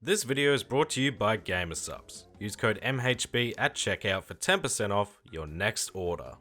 This video is brought to you by Gamersubs. Use code MHB at checkout for 10% off your next order.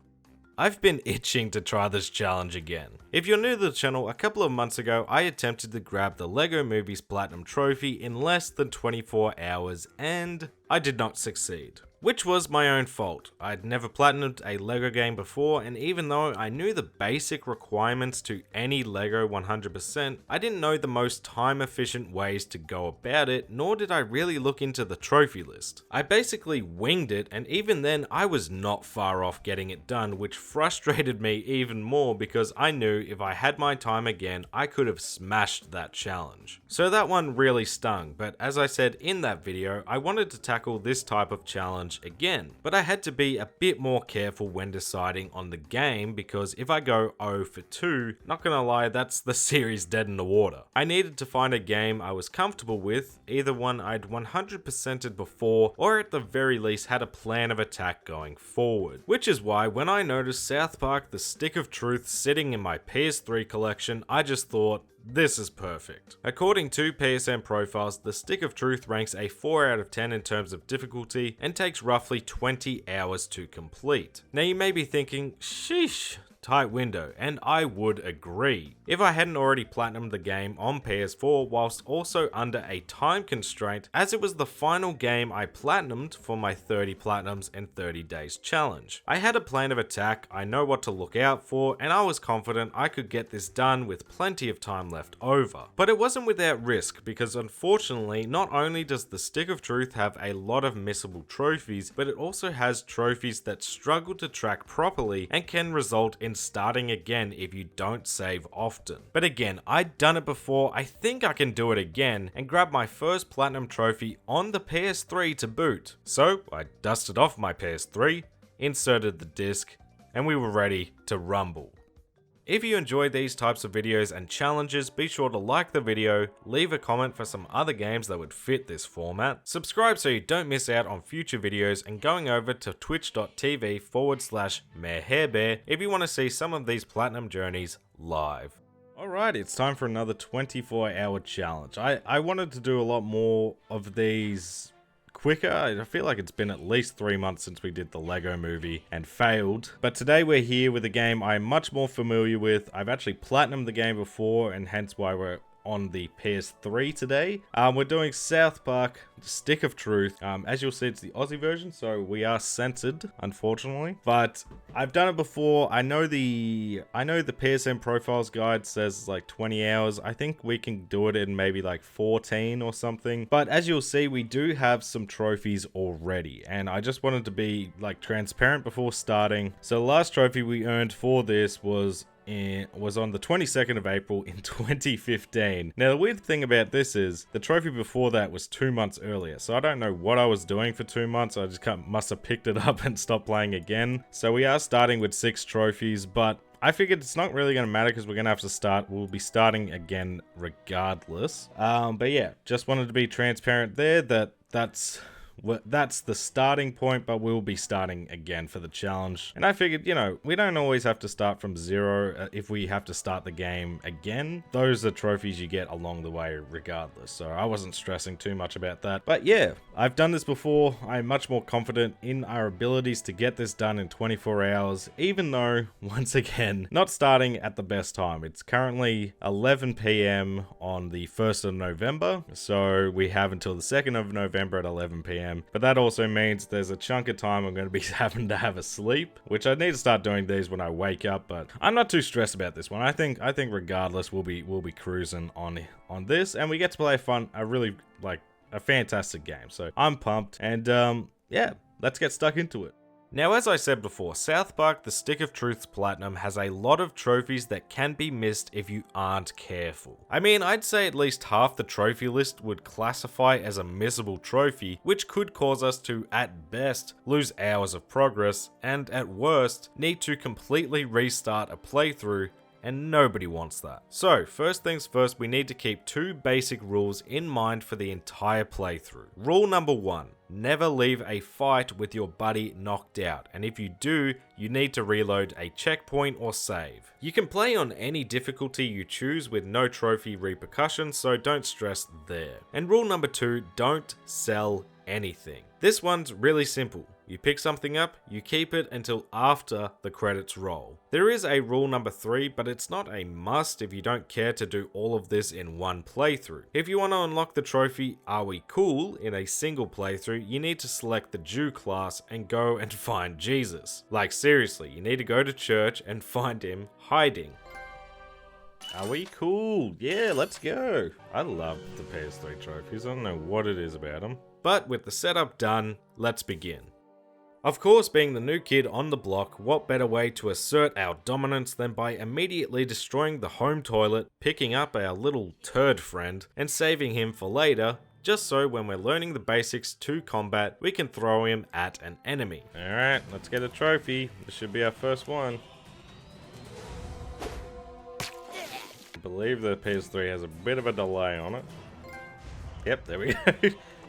I've been itching to try this challenge again. If you're new to the channel, a couple of months ago I attempted to grab the LEGO Movies Platinum Trophy in less than 24 hours and I did not succeed. Which was my own fault. I'd never platinumed a LEGO game before, and even though I knew the basic requirements to any LEGO 100%, I didn't know the most time efficient ways to go about it, nor did I really look into the trophy list. I basically winged it, and even then I was not far off getting it done, which frustrated me even more because I knew if I had my time again, I could have smashed that challenge. So that one really stung, but as I said in that video, I wanted to tackle this type of challenge again, but I had to be a bit more careful when deciding on the game because if I go 0 for 2, not gonna lie, that's the series dead in the water. I needed to find a game I was comfortable with, either one I'd 100%ed before or at the very least had a plan of attack going forward. Which is why when I noticed South Park The Stick of Truth sitting in my PS3 collection, I just thought, this is perfect. According to PSN profiles, The Stick of Truth ranks a 4 out of 10 in terms of difficulty and takes roughly 20 hours to complete. Now you may be thinking, sheesh, tight window, and I would agree. If I hadn't already platinumed the game on PS4 whilst also under a time constraint, as it was the final game I platinumed for my 30 platinums in 30 days challenge. I had a plan of attack, I know what to look out for, and I was confident I could get this done with plenty of time left over. But it wasn't without risk, because unfortunately, not only does the Stick of Truth have a lot of missable trophies, but it also has trophies that struggle to track properly and can result in starting again if you don't save often. But again, I'd done it before, I think I can do it again and grab my first platinum trophy on the PS3 to boot. So I dusted off my PS3, inserted the disc, and we were ready to rumble. If you enjoy these types of videos and challenges, be sure to like the video, leave a comment for some other games that would fit this format, subscribe so you don't miss out on future videos, and going over to twitch.tv/MayorHairBear if you want to see some of these platinum journeys live. Alright, it's time for another 24-hour challenge. I wanted to do a lot more of these quicker. I feel like it's been at least 3 months since we did the LEGO movie and failed. But today we're here with a game I'm much more familiar with. I've actually platinumed the game before and hence why we're on the PS3 today. We're doing South Park Stick of Truth. As you'll see, it's the Aussie version, so we are censored, unfortunately. But I've done it before. I know the PSN profiles guide says like 20 hours. I think we can do it in maybe like 14 or something. But as you'll see, we do have some trophies already, and I just wanted to be like transparent before starting. So the last trophy we earned for this was on the 22nd of April in 2015. Now the weird thing about this is the trophy before that was 2 months earlier, so I don't know what I was doing for 2 months. I just must have picked it up and stopped playing again. So we are starting with 6 trophies, but I figured it's not really going to matter because we're going to have to start. We'll be starting again regardless. But yeah, just wanted to be transparent there that's the starting point, but we'll be starting again for the challenge. And I figured, you know, we don't always have to start from zero if we have to start the game again. Those are trophies you get along the way regardless, so I wasn't stressing too much about that. But yeah, I've done this before. I'm much more confident in our abilities to get this done in 24 hours, even though, once again, not starting at the best time. It's currently 11 PM on the 1st of November, so we have until the 2nd of November at 11 PM. But that also means there's a chunk of time I'm going to be having to have a sleep, which I need to start doing these when I wake up, but I'm not too stressed about this one. I think regardless we'll be cruising on this, and we get to play a really fantastic game. So I'm pumped, and yeah, let's get stuck into it. Now, as I said before, South Park The Stick of Truth's Platinum has a lot of trophies that can be missed if you aren't careful. I mean, I'd say at least half the trophy list would classify as a missable trophy, which could cause us to, at best, lose hours of progress, and at worst, need to completely restart a playthrough and nobody wants that. So first things first, we need to keep 2 basic rules in mind for the entire playthrough. Rule number 1. Never leave a fight with your buddy knocked out, and if you do, you need to reload a checkpoint or save. You can play on any difficulty you choose with no trophy repercussions, so don't stress there. And rule number 2, don't sell anything. This one's really simple. You pick something up, you keep it until after the credits roll. There is a rule number 3, but it's not a must if you don't care to do all of this in one playthrough. If you want to unlock the trophy Are We Cool in a single playthrough, you need to select the Jew class and go and find Jesus. Like seriously, you need to go to church and find him hiding. Are we cool? Yeah, let's go. I love the PS3 trophies. I don't know what it is about them. But with the setup done, let's begin. Of course, being the new kid on the block, what better way to assert our dominance than by immediately destroying the home toilet, picking up our little turd friend, and saving him for later, just so when we're learning the basics to combat, we can throw him at an enemy. Alright, let's get a trophy. This should be our first one. I believe the PS3 has a bit of a delay on it. Yep, there we go.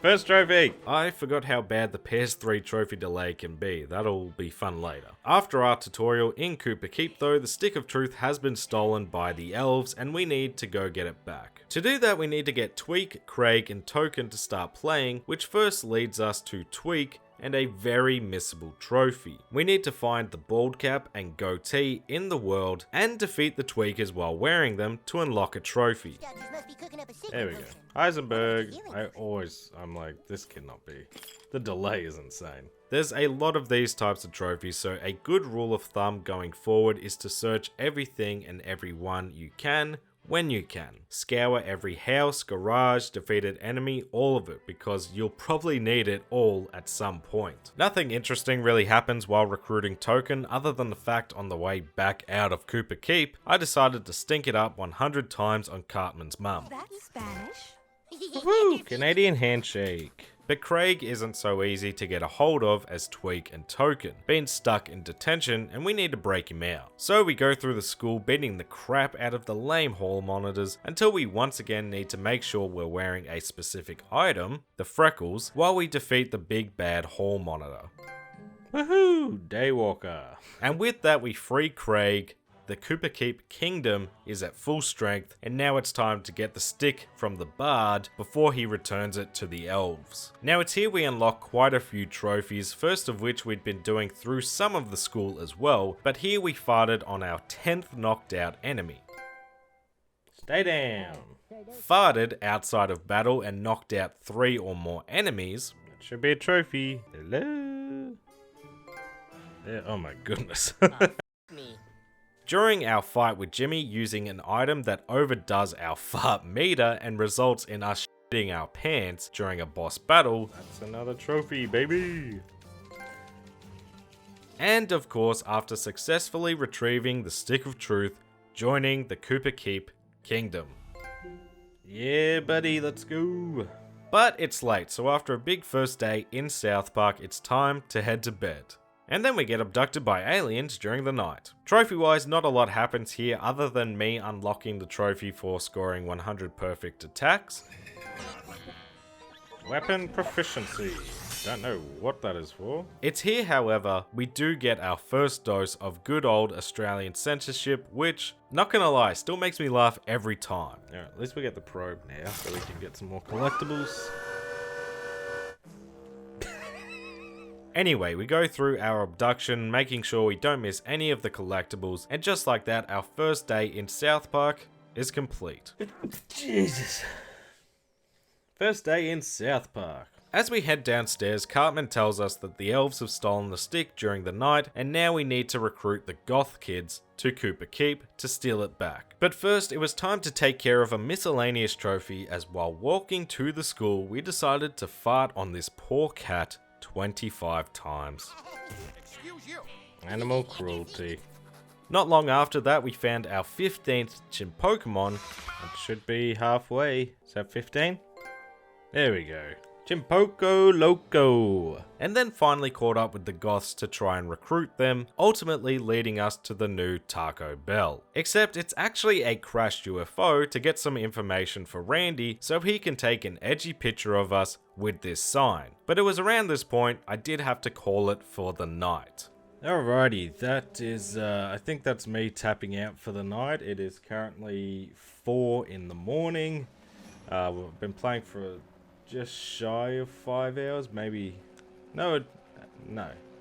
First trophy! I forgot how bad the PS3 trophy delay can be. That'll be fun later. After our tutorial in Cooper Keep though, the Stick of Truth has been stolen by the elves and we need to go get it back. To do that, we need to get Tweak, Craig, and Token to start playing, which first leads us to Tweak and a very missable trophy. We need to find the bald cap and goatee in the world and defeat the tweakers while wearing them to unlock a trophy. There we go. Heisenberg. I'm like, this cannot be. The delay is insane. There's a lot of these types of trophies, so a good rule of thumb going forward is to search everything and everyone you can, when you can. Scour every house, garage, defeated enemy, all of it, because you'll probably need it all at some point. Nothing interesting really happens while recruiting Token, other than the fact on the way back out of Cooper Keep, I decided to stink it up 100 times on Cartman's mum. That's Spanish. Woo! Canadian handshake. But Craig isn't so easy to get a hold of as Tweak and Token, being stuck in detention and we need to break him out. So we go through the school beating the crap out of the lame hall monitors until we once again need to make sure we're wearing a specific item, the freckles, while we defeat the big bad hall monitor. Woohoo! Daywalker. And with that we free Craig. The Cooper Keep Kingdom is at full strength, and now it's time to get the stick from the bard before he returns it to the elves. Now it's here we unlock quite a few trophies, first of which we'd been doing through some of the school as well, but here we farted on our 10th knocked out enemy. Stay down. Farted outside of battle and knocked out 3 or more enemies. That should be a trophy. Hello? Yeah, oh my goodness. During our fight with Jimmy using an item that overdoes our fart meter and results in us shitting our pants during a boss battle, that's another trophy, baby! And of course, after successfully retrieving the Stick of Truth, joining the Cooper Keep Kingdom. Yeah, buddy, let's go! But it's late, so after a big first day in South Park, it's time to head to bed. And then we get abducted by aliens during the night. Trophy-wise, not a lot happens here other than me unlocking the trophy for scoring 100 perfect attacks. Weapon proficiency. Don't know what that is for. It's here, however, we do get our first dose of good old Australian censorship, which, not gonna lie, still makes me laugh every time. Alright, at least we get the probe now, so we can get some more collectibles. Anyway, we go through our abduction, making sure we don't miss any of the collectibles, and just like that, our first day in South Park is complete. Jesus. First day in South Park. As we head downstairs, Cartman tells us that the elves have stolen the stick during the night, and now we need to recruit the goth kids to Cooper Keep to steal it back. But first, it was time to take care of a miscellaneous trophy, as while walking to the school, we decided to fart on this poor cat 25 times. Animal cruelty. Not long after that, we found our 15th Gym Pokemon. It should be halfway. Is that 15? There we go. Chimpoco Loco, and then finally caught up with the Goths to try and recruit them, ultimately leading us to the new Taco Bell. Except it's actually a crashed UFO to get some information for Randy so he can take an edgy picture of us with this sign. But it was around this point I did have to call it for the night. Alrighty, that is, I think that's me tapping out for the night. It is currently 4 in the morning. We've been playing for just shy of 5 hours, maybe. No,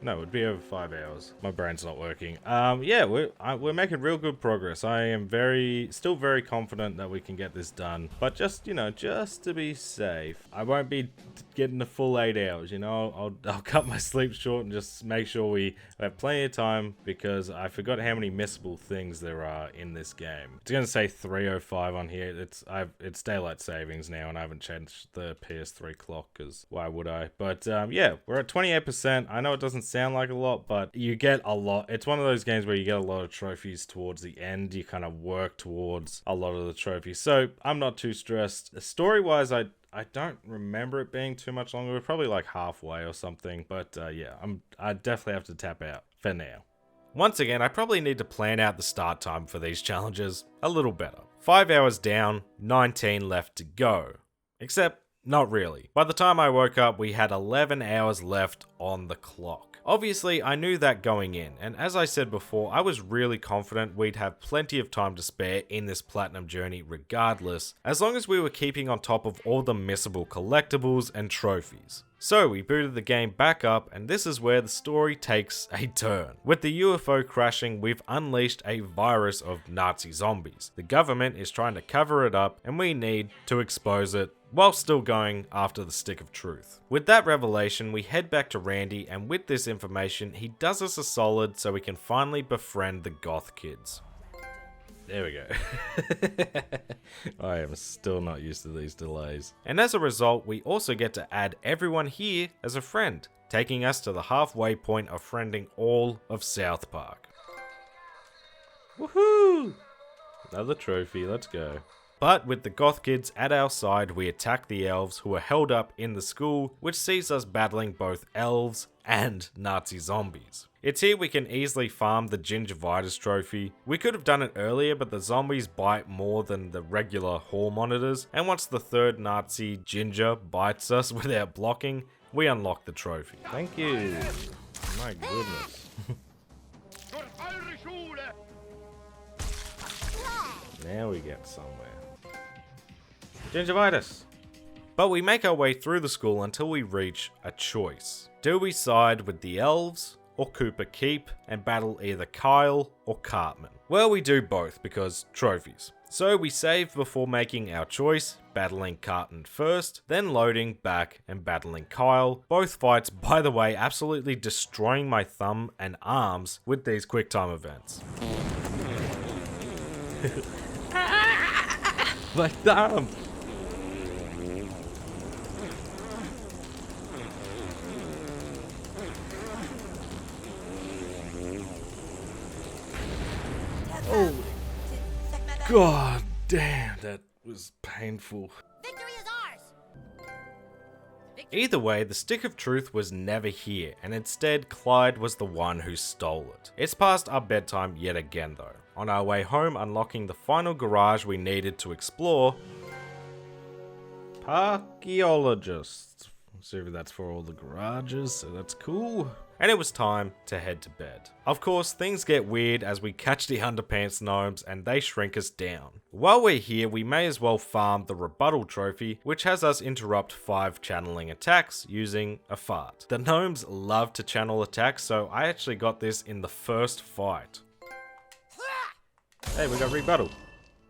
it'd be over 5 hours. My brain's not working. Yeah, we're making real good progress. I am still very confident that we can get this done. But just, just to be safe, I won't be getting the full 8 hours. I'll cut my sleep short and just make sure we have plenty of time, because I forgot how many missable things there are in this game. It's gonna say 3:05 on here. It's daylight savings now, and I haven't changed the PS3 clock, because why would I? But yeah, we're at 28%. I know it doesn't sound like a lot, but you get a lot. It's one of those games where you get a lot of trophies towards the end. You kind of work towards a lot of the trophies, so I'm not too stressed. Story wise, I don't remember it being too much longer. We're probably like halfway or something, but yeah, I definitely have to tap out for now. Once again, I probably need to plan out the start time for these challenges a little better. 5 hours down, 19 left to go. Except, not really. By the time I woke up, we had 11 hours left on the clock. Obviously, I knew that going in, and as I said before, I was really confident we'd have plenty of time to spare in this platinum journey regardless, as long as we were keeping on top of all the missable collectibles and trophies. So we booted the game back up, and this is where the story takes a turn. With the UFO crashing, we've unleashed a virus of Nazi zombies. The government is trying to cover it up, and we need to expose it while still going after the stick of truth. With that revelation, we head back to Randy, and with this information, he does us a solid so we can finally befriend the goth kids. There we go. I am still not used to these delays. And as a result, we also get to add everyone here as a friend, taking us to the halfway point of friending all of South Park. Woohoo! Another trophy, let's go. But with the goth kids at our side, we attack the elves who are held up in the school, which sees us battling both elves and Nazi zombies. It's here we can easily farm the gingivitis trophy. We could have done it earlier, but the zombies bite more than the regular hall monitors, and once the third Nazi ginger bites us without blocking, we unlock the trophy. Thank you. My goodness. Now we get somewhere. Gingivitis. But we make our way through the school until we reach a choice. Do we side with the elves or Cooper Keep and battle either Kyle or Cartman? Well, we do both because trophies. So we save before making our choice, battling Cartman first, then loading back and battling Kyle. Both fights, by the way, absolutely destroying my thumb and arms with these quick time events. My thumb! Holy God damn, that was painful. Victory is ours! Either way, the stick of truth was never here, and instead Clyde was the one who stole it. It's past our bedtime yet again though. On our way home, unlocking the final garage we needed to explore, Parkeologist. Assuming that's for all the garages, so that's cool. And it was time to head to bed. Of course, things get weird as we catch the underpants gnomes and they shrink us down. While we're here, we may as well farm the rebuttal trophy, which has us interrupt 5 channeling attacks using a fart. The gnomes love to channel attacks, so I actually got this in the first fight. Hey, we got rebuttal.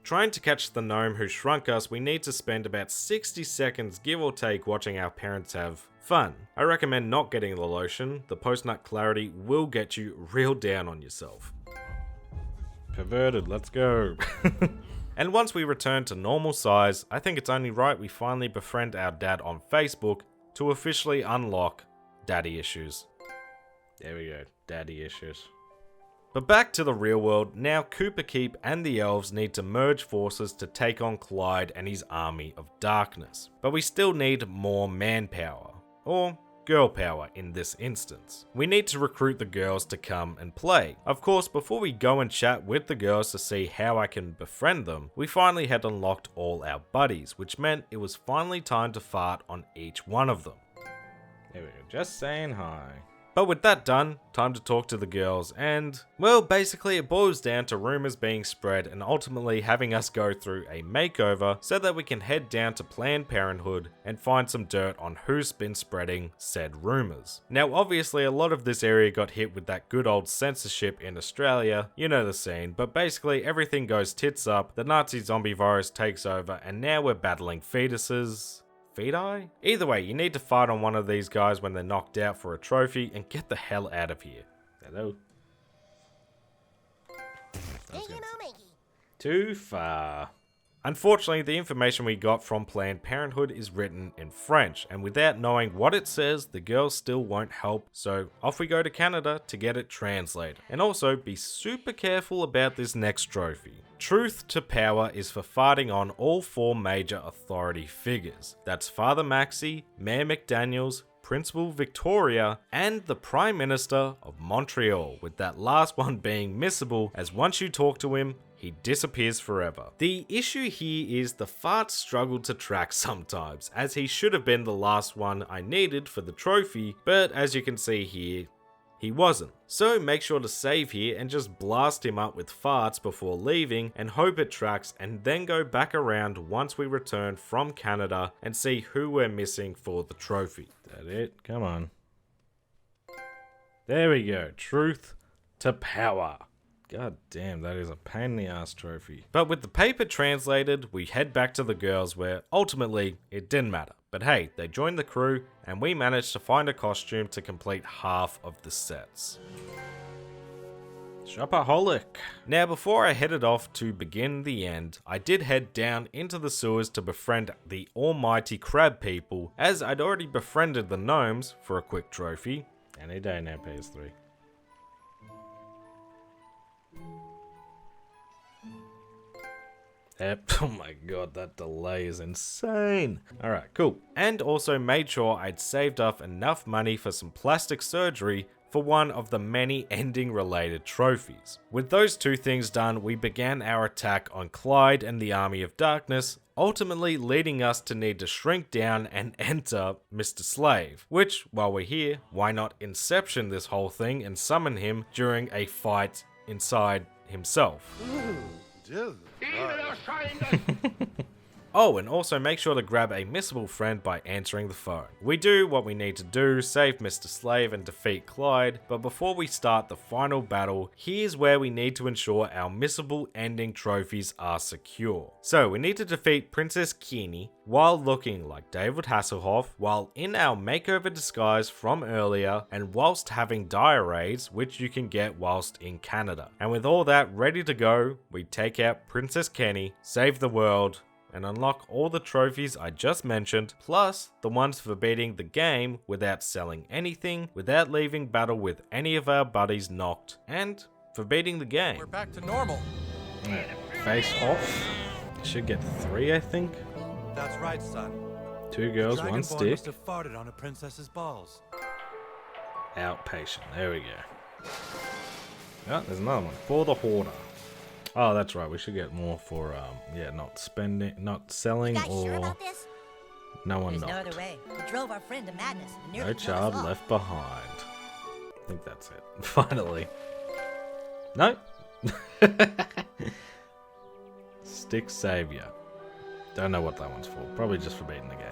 Trying to catch the gnome who shrunk us, we need to spend about 60 seconds give or take watching our parents have fun. I recommend not getting the lotion. The post-nut clarity will get you real down on yourself. Perverted, let's go. And once we return to normal size, I think it's only right we finally befriend our dad on Facebook to officially unlock daddy issues. There we go, daddy issues. But back to the real world, now Cooper Keep and the elves need to merge forces to take on Clyde and his army of darkness. But we still need more manpower, or girl power in this instance. We need to recruit the girls to come and play. Of course, before we go and chat with the girls to see how I can befriend them, we finally had unlocked all our buddies, which meant it was finally time to fart on each one of them. There we go, just saying hi. But with that done, time to talk to the girls and, well, basically it boils down to rumors being spread and ultimately having us go through a makeover so that we can head down to Planned Parenthood and find some dirt on who's been spreading said rumors. Now obviously a lot of this area got hit with that good old censorship in Australia, you know the scene, but basically everything goes tits up, the Nazi zombie virus takes over and now we're battling fetuses. Feti? Either way, you need to fight on one of these guys when they're knocked out for a trophy and get the hell out of here. Hello? Too far. Unfortunately, the information we got from Planned Parenthood is written in French, and without knowing what it says, the girls still won't help, so off we go to Canada to get it translated. And also, be super careful about this next trophy. Truth to Power is for farting on all 4 major authority figures. That's Father Maxi, Mayor McDaniels, Principal Victoria, and the Prime Minister of Montreal, with that last one being missable, as once you talk to him, he disappears forever. The issue here is the farts struggled to track sometimes, as he should have been the last one I needed for the trophy, but as you can see here, he wasn't. So make sure to save here and just blast him up with farts before leaving and hope it tracks, and then go back around once we return from Canada and see who we're missing for the trophy. That it? Come on. There we go. Truth to Power. God damn, that is a pain in the ass trophy. But with the paper translated, we head back to the girls where ultimately it didn't matter. But hey, they joined the crew and we managed to find a costume to complete half of the sets. Shopaholic. Now before I headed off to begin the end, I did head down into the sewers to befriend the almighty crab people, as I'd already befriended the gnomes for a quick trophy. Any day now, PS3. Yep. Oh my god, that delay is insane. Alright, cool. And also made sure I'd saved up enough money for some plastic surgery for one of the many ending related trophies. With those 2 things done, we began our attack on Clyde and the Army of Darkness, ultimately leading us to need to shrink down and enter Mr. Slave. Which, while we're here, why not Inception this whole thing and summon him during a fight inside himself. Oh, and also make sure to grab a missable friend by answering the phone. We do what we need to do, save Mr. Slave and defeat Clyde, but before we start the final battle, here's where we need to ensure our missable ending trophies are secure. So we need to defeat Princess Kenny while looking like David Hasselhoff, while in our makeover disguise from earlier, and whilst having diarrhea, which you can get whilst in Canada. And with all that ready to go, we take out Princess Kenny, save the world, and unlock all the trophies I just mentioned, plus the ones for beating the game without selling anything, without leaving battle with any of our buddies knocked, and for beating the game. We're back to normal. Yeah, face off. Should get 3, I think. That's right, son. 2 girls, 1 stick. Must have farted on a princess's balls. Outpatient. There we go. Oh, there's another one. For the Hoarder. Oh, that's right. We should get more for, yeah, not spending, not selling, You guys or sure about this? no one There's no knocked. other way. We drove our friend to madness and nearly No killed us child all. left behind. I think that's it. Finally. No. Stick Savior. Don't know what that one's for. Probably just for beating the game.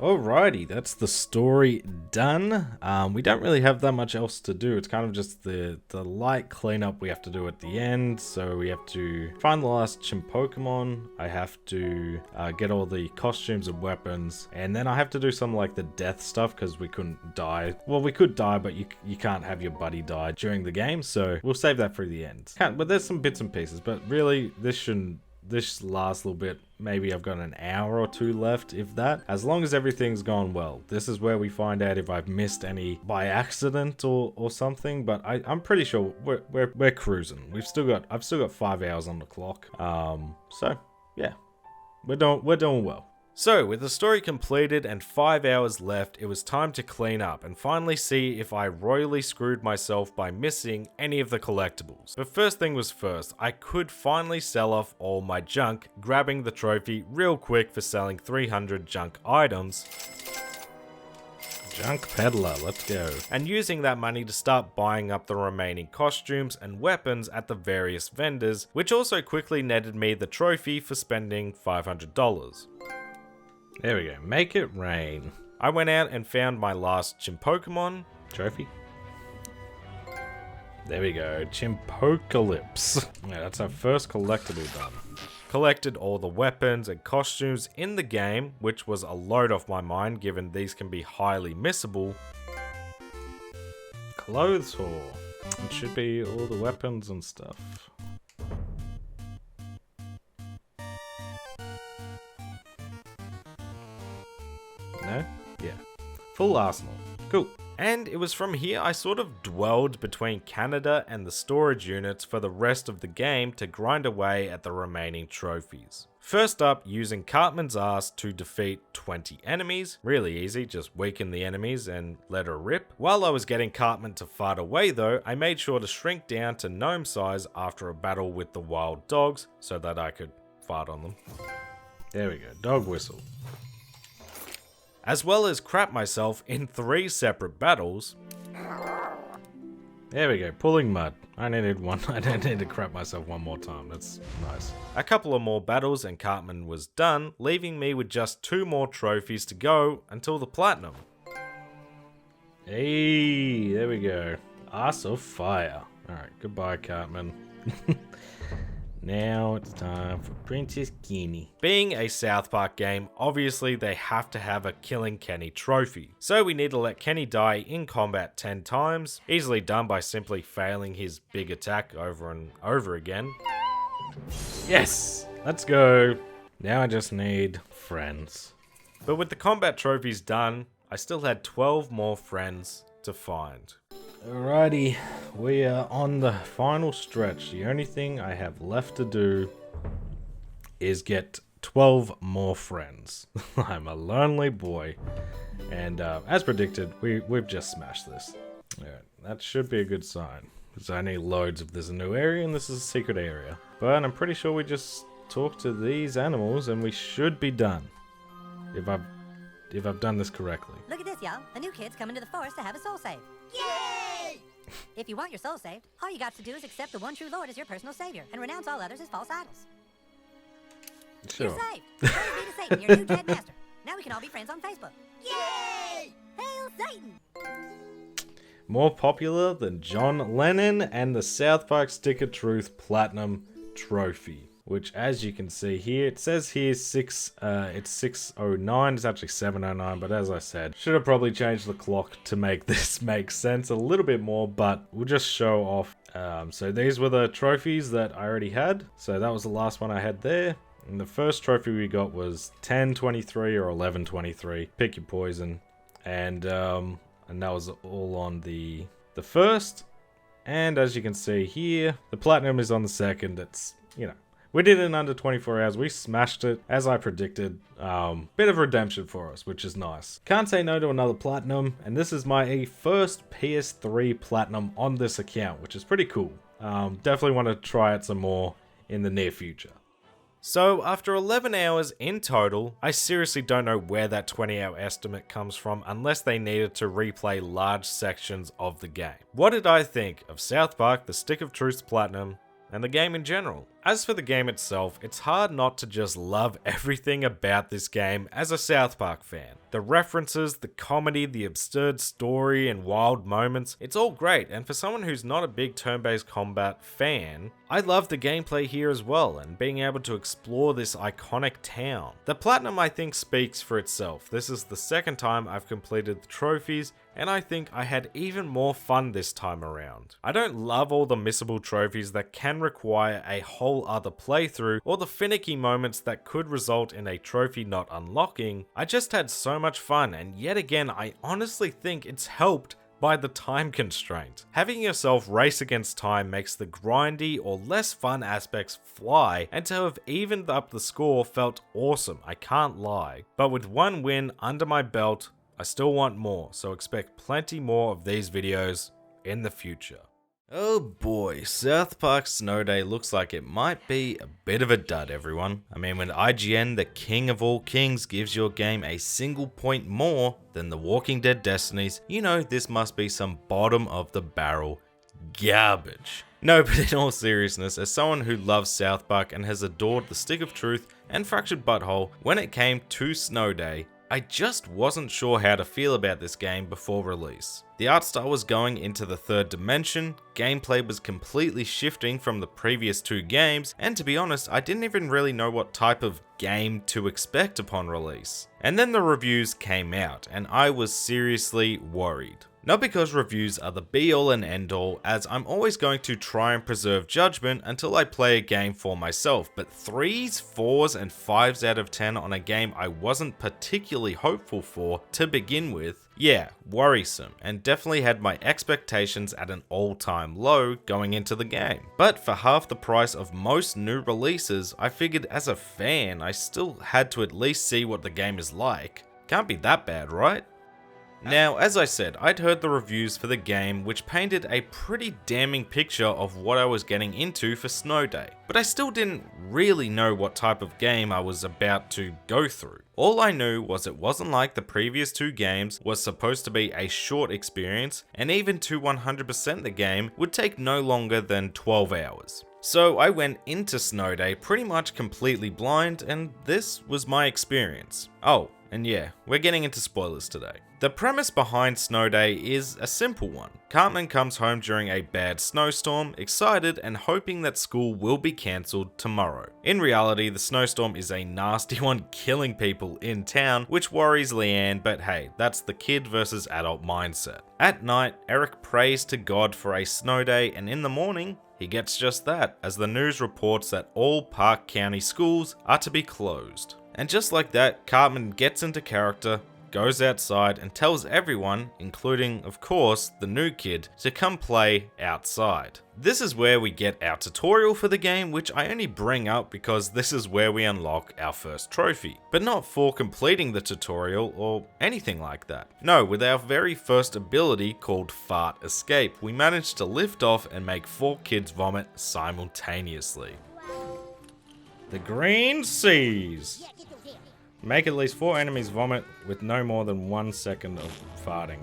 Alrighty, that's the story done. We don't really have that much else to do. It's kind of just the light cleanup we have to do at the end. So we have to find the last chimp Pokemon. I have to get all the costumes and weapons. And then I have to do some like the death stuff because we couldn't die. Well, we could die, but you can't have your buddy die during the game. So we'll save that for the end. But there's some bits and pieces. But really, this shouldn't this last little bit, maybe I've got an hour or two left, if that. As long as everything's gone well. This is where we find out if I've missed any by accident or something. But I'm pretty sure we're cruising. I've still got 5 hours on the clock. So yeah, we're doing well. So, with the story completed and 5 hours left, it was time to clean up and finally see if I royally screwed myself by missing any of the collectibles. But first thing was first, I could finally sell off all my junk, grabbing the trophy real quick for selling 300 junk items. Junk peddler, let's go. And using that money to start buying up the remaining costumes and weapons at the various vendors, which also quickly netted me the trophy for spending $500. There we go, make it rain. I went out and found my last Chimpokemon trophy. There we go, Chimpocalypse. Yeah, that's our first collectible done. Collected all the weapons and costumes in the game, which was a load off my mind given these can be highly missable. Clothes haul. It should be all the weapons and stuff. No? Yeah. Full arsenal. Cool. And it was from here I sort of dwelled between Canada and the storage units for the rest of the game to grind away at the remaining trophies. First up, using Cartman's ass to defeat 20 enemies. Really easy, just weaken the enemies and let her rip. While I was getting Cartman to fart away though, I made sure to shrink down to gnome size after a battle with the wild dogs so that I could fart on them. There we go, dog whistle. As well as crap myself in 3 separate battles. There we go, pulling mud. I don't need to crap myself one more time, that's nice. A couple of more battles and Cartman was done, leaving me with just 2 more trophies to go until the platinum. Hey, there we go. Ass of fire. Alright, goodbye Cartman. Now it's time for Princess Kenny. Being a South Park game, obviously they have to have a Killing Kenny trophy. So we need to let Kenny die in combat 10 times, easily done by simply failing his big attack over and over again. Yes! Let's go! Now I just need friends. But with the combat trophies done, I still had 12 more friends to find. Alrighty, we are on the final stretch. The only thing I have left to do is get 12 more friends. I'm a lonely boy. And as predicted, we've just smashed this. Alright, that should be a good sign. Because I need loads if there's a new area and this is a secret area. But I'm pretty sure we just talk to these animals and we should be done. If I've done this correctly. Look at this, y'all. A new kid's coming to the forest to have a soul saved. Yay! If you want your soul saved, all you got to do is accept the one true Lord as your personal savior and renounce all others as false idols. Sure. You're saved. Praise be to Satan, your new dead master. Now we can all be friends on Facebook. Yay! Hail Satan! More popular than John Lennon and the South Park Stick of Truth Platinum Trophy. Which, as you can see here, it says here it's 6:09. It's actually 7:09, but as I said, should have probably changed the clock to make this make sense a little bit more, but we'll just show off. So these were the trophies that I already had. So that was the last one I had there. And the first trophy we got was 1023 or 1123. Pick your poison. And that was all on the first. And as you can see here, the platinum is on the second. It's, you know, we did it in under 24 hours. We smashed it, as I predicted. Bit of redemption for us, which is nice. Can't say no to another platinum, and this is my first PS3 platinum on this account, which is pretty cool. Definitely want to try it some more in the near future. So, after 11 hours in total, I seriously don't know where that 20-hour estimate comes from unless they needed to replay large sections of the game. What did I think of South Park, the Stick of Truth Platinum, and the game in general? As for the game itself, it's hard not to just love everything about this game as a South Park fan. The references, the comedy, the absurd story and wild moments, it's all great, and for someone who's not a big turn-based combat fan, I love the gameplay here as well and being able to explore this iconic town. The Platinum I think speaks for itself. This is the second time I've completed the trophies, and I think I had even more fun this time around. I don't love all the missable trophies that can require a whole whole other playthrough or the finicky moments that could result in a trophy not unlocking, I just had so much fun, and yet again I honestly think it's helped by the time constraint. Having yourself race against time makes the grindy or less fun aspects fly, and to have evened up the score felt awesome, I can't lie. But with one win under my belt, I still want more, so expect plenty more of these videos in the future. Oh boy, South Park Snow Day looks like it might be a bit of a dud, everyone. I mean, when IGN, the king of all kings, gives your game a single point more than The Walking Dead Destinies, you know this must be some bottom of the barrel garbage. No, but in all seriousness, as someone who loves South Park and has adored the Stick of Truth and Fractured Butthole, when it came to Snow Day, I just wasn't sure how to feel about this game before release. The art style was going into the third dimension, gameplay was completely shifting from the previous two games, and to be honest, I didn't even really know what type of game to expect upon release. And then the reviews came out, and I was seriously worried. Not because reviews are the be all and end all, as I'm always going to try and preserve judgment until I play a game for myself, but 3s, 4s and 5s out of 10 on a game I wasn't particularly hopeful for to begin with, yeah, worrisome, and definitely had my expectations at an all-time low going into the game. But for half the price of most new releases, I figured as a fan I still had to at least see what the game is like. Can't be that bad, right? Now, as I said, I'd heard the reviews for the game which painted a pretty damning picture of what I was getting into for Snow Day, but I still didn't really know what type of game I was about to go through. All I knew was it wasn't like the previous two games, was supposed to be a short experience, and even to 100% the game would take no longer than 12 hours. So I went into Snow Day pretty much completely blind, and this was my experience. Oh, and yeah, we're getting into spoilers today. The premise behind Snow Day is a simple one. Cartman comes home during a bad snowstorm, excited and hoping that school will be cancelled tomorrow. In reality, the snowstorm is a nasty one killing people in town, which worries Leanne, but hey, that's the kid versus adult mindset. At night, Eric prays to God for a snow day, and in the morning, he gets just that, as the news reports that all Park County schools are to be closed. And just like that, Cartman gets into character, goes outside and tells everyone, including, of course, the new kid, to come play outside. This is where we get our tutorial for the game, which I only bring up because this is where we unlock our first trophy, but not for completing the tutorial or anything like that. No, with our very first ability called Fart Escape, we managed to lift off and make 4 kids vomit simultaneously. The green seas. Make at least 4 enemies vomit with no more than 1 second of farting.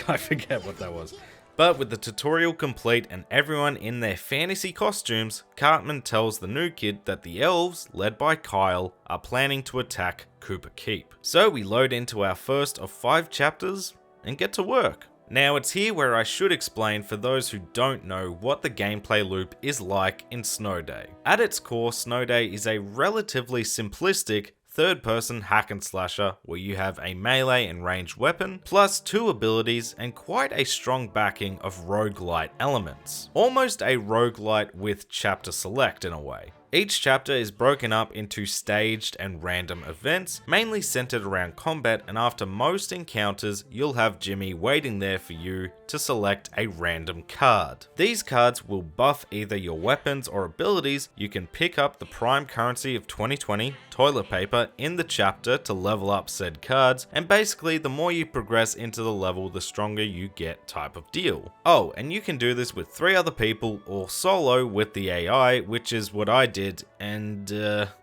I forget what that was. But with the tutorial complete and everyone in their fantasy costumes, Cartman tells the new kid that the elves, led by Kyle, are planning to attack Cooper Keep. So we load into our first of 5 chapters and get to work. Now it's here where I should explain for those who don't know what the gameplay loop is like in Snow Day. At its core, Snow Day is a relatively simplistic third-person hack and slasher where you have a melee and ranged weapon, plus 2 abilities and quite a strong backing of roguelite elements. Almost a roguelite with chapter select in a way. Each chapter is broken up into staged and random events, mainly centered around combat, and after most encounters, you'll have Jimmy waiting there for you to select a random card. These cards will buff either your weapons or abilities. You can pick up the prime currency of 2020, toilet paper, in the chapter to level up said cards, and basically the more you progress into the level, the stronger you get type of deal. Oh, and you can do this with 3 other people or solo with the AI, which is what I did, and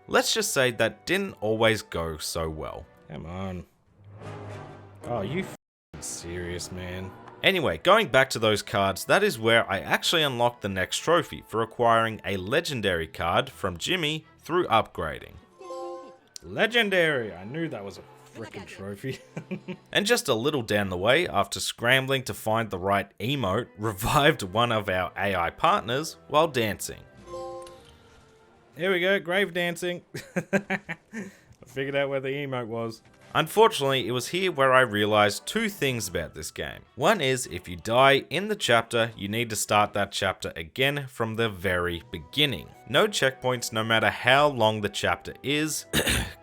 let's just say that didn't always go so well. Come on. Oh, you f***ing serious, man? Anyway, going back to those cards, that is where I actually unlocked the next trophy for acquiring a legendary card from Jimmy through upgrading. Legendary! I knew that was a frickin' trophy. And just a little down the way, after scrambling to find the right emote, revived one of our AI partners while dancing. Here we go, grave dancing. I figured out where the emote was. Unfortunately, it was here where I realized two things about this game. One is, if you die in the chapter, you need to start that chapter again from the very beginning. No checkpoints no matter how long the chapter is,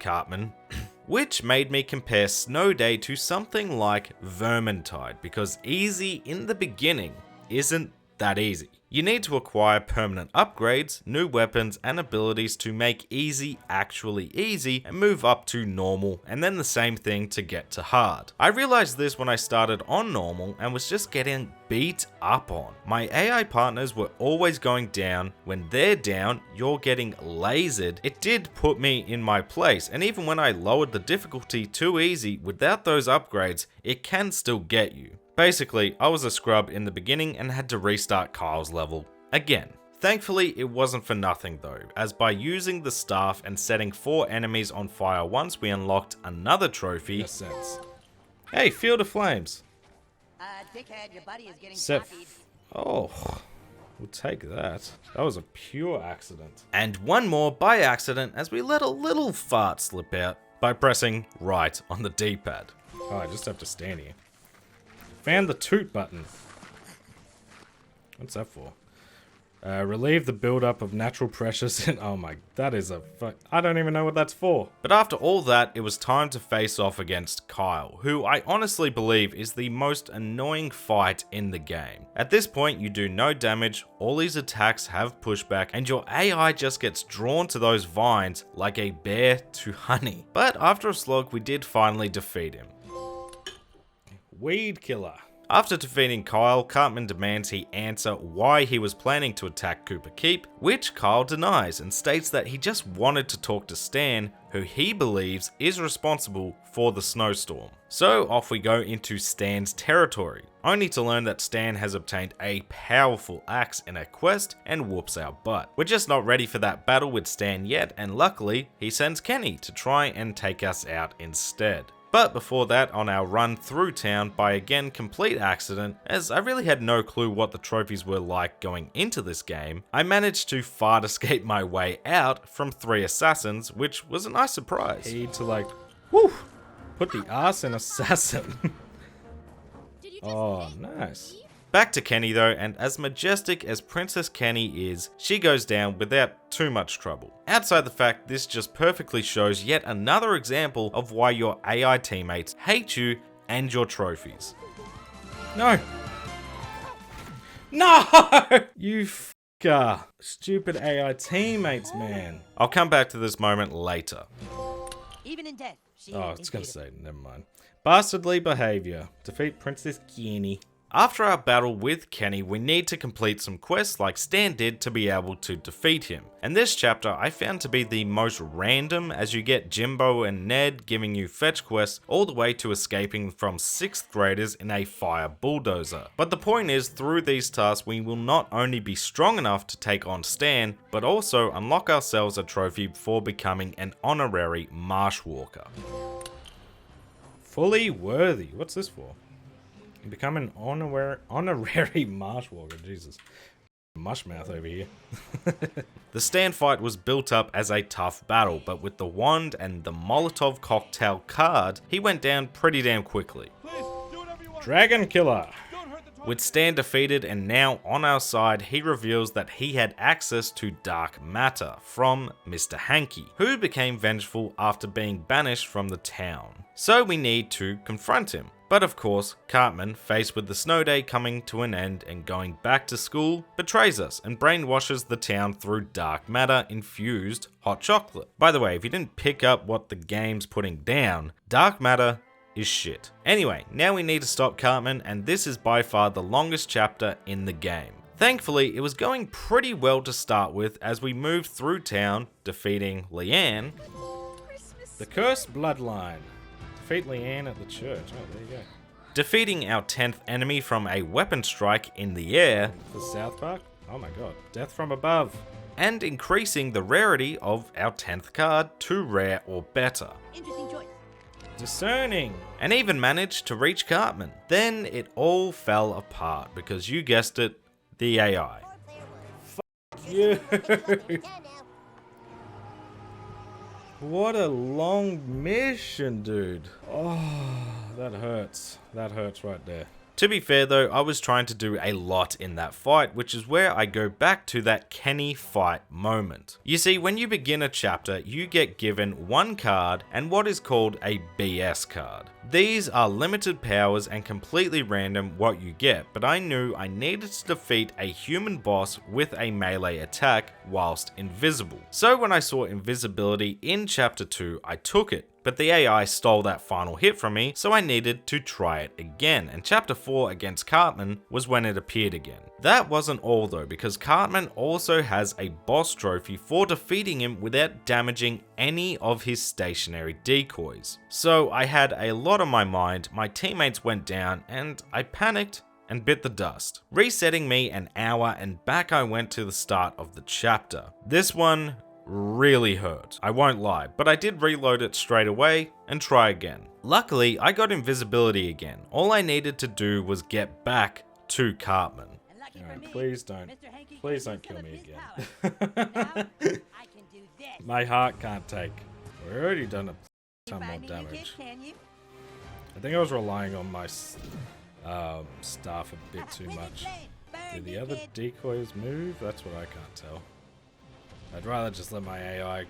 Cartman. Which made me compare Snow Day to something like Vermintide, because easy in the beginning isn't that easy. You need to acquire permanent upgrades, new weapons, and abilities to make easy actually easy and move up to normal, and then the same thing to get to hard. I realized this when I started on normal and was just getting beat up on. My AI partners were always going down. When they're down, you're getting lasered. It did put me in my place, and even when I lowered the difficulty to easy without those upgrades, it can still get you. Basically, I was a scrub in the beginning and had to restart Kyle's level again. Thankfully, it wasn't for nothing though, as by using the staff and setting 4 enemies on fire once, we unlocked another trophy. Hey, Field of Flames. Dickhead, your buddy is getting Set. copied. Oh, we'll take that. That was a pure accident. And one more by accident as we let a little fart slip out by pressing right on the D-pad. Oh, I just have to stand here. Found the toot button. What's that for? Relieve the buildup of natural pressures in... Oh my... That is a... I don't even know what that's for. But after all that, it was time to face off against Kyle, who I honestly believe is the most annoying fight in the game. At this point, you do no damage, all these attacks have pushback, and your AI just gets drawn to those vines like a bear to honey. But after a slog, we did finally defeat him. Weed killer. After defeating Kyle, Cartman demands he answer why he was planning to attack Cooper Keep, which Kyle denies and states that he just wanted to talk to Stan, who he believes is responsible for the snowstorm. So off we go into Stan's territory, only to learn that Stan has obtained a powerful axe in a quest and whoops our butt. We're just not ready for that battle with Stan yet, and luckily, he sends Kenny to try and take us out instead. But before that, on our run through town by again complete accident, as I really had no clue what the trophies were like going into this game, I managed to fart escape my way out from 3 assassins, which was a nice surprise. Need to like, woo, put the ass in assassin. Oh, nice. Back to Kenny though, and as majestic as Princess Kenny is, she goes down without too much trouble. Outside the fact this just perfectly shows yet another example of why your AI teammates hate you and your trophies. No! No! You f***er. Stupid AI teammates, man. I'll come back to this moment later. Even in death, she Oh, it's gonna say, never mind. Bastardly behavior. Defeat Princess Kenny. After our battle with Kenny, we need to complete some quests like Stan did to be able to defeat him. And this chapter I found to be the most random, as you get Jimbo and Ned giving you fetch quests all the way to escaping from 6th graders in a fire bulldozer. But the point is, through these tasks we will not only be strong enough to take on Stan, but also unlock ourselves a trophy for becoming an honorary marsh walker. Fully worthy. What's this for? Become an honorary marsh walker. Jesus. Mushmouth over here. The Stan fight was built up as a tough battle, but with the wand and the Molotov cocktail card, he went down pretty damn quickly. Dragon Killer. With Stan defeated and now on our side, he reveals that he had access to dark matter from Mr. Hanky, who became vengeful after being banished from the town. So we need to confront him. But of course, Cartman, faced with the snow day coming to an end and going back to school, betrays us and brainwashes the town through dark matter infused hot chocolate. By the way, if you didn't pick up what the game's putting down, dark matter is shit. Anyway, now we need to stop Cartman, and this is by far the longest chapter in the game. Thankfully, it was going pretty well to start with as we moved through town, defeating Leanne. The Cursed Bloodline. Defeat Leanne at the church. Oh, there you go. Defeating our 10th enemy from a weapon strike in the air. The South Park? Oh my god. Death from above. And increasing the rarity of our 10th card to rare or better. Interesting choice. Discerning. And even managed to reach Cartman. Then it all fell apart because you guessed it, the AI. Fuck you. What a long mission, dude. Oh, that hurts. That hurts right there. To be fair though, I was trying to do a lot in that fight, which is where I go back to that Kenny fight moment. You see, when you begin a chapter, you get given one card and what is called a BS card. These are limited powers and completely random what you get, but I knew I needed to defeat a human boss with a melee attack whilst invisible. So when I saw invisibility in chapter 2, I took it. But the AI stole that final hit from me, so I needed to try it again, and chapter 4 against Cartman was when it appeared again. That wasn't all though, because Cartman also has a boss trophy for defeating him without damaging any of his stationary decoys. So I had a lot on my mind, my teammates went down, and I panicked and bit the dust, resetting me an hour, and back I went to the start of the chapter. This one really hurt, I won't lie, but I did reload it straight away and try again. Luckily, I got invisibility again. All I needed to do was get back to Cartman. Please don't kill me again. My heart can't take. We've already done a ton more damage. I think I was relying on my staff a bit too much. Did the other decoys move? That's what I can't tell. I'd rather just let my AI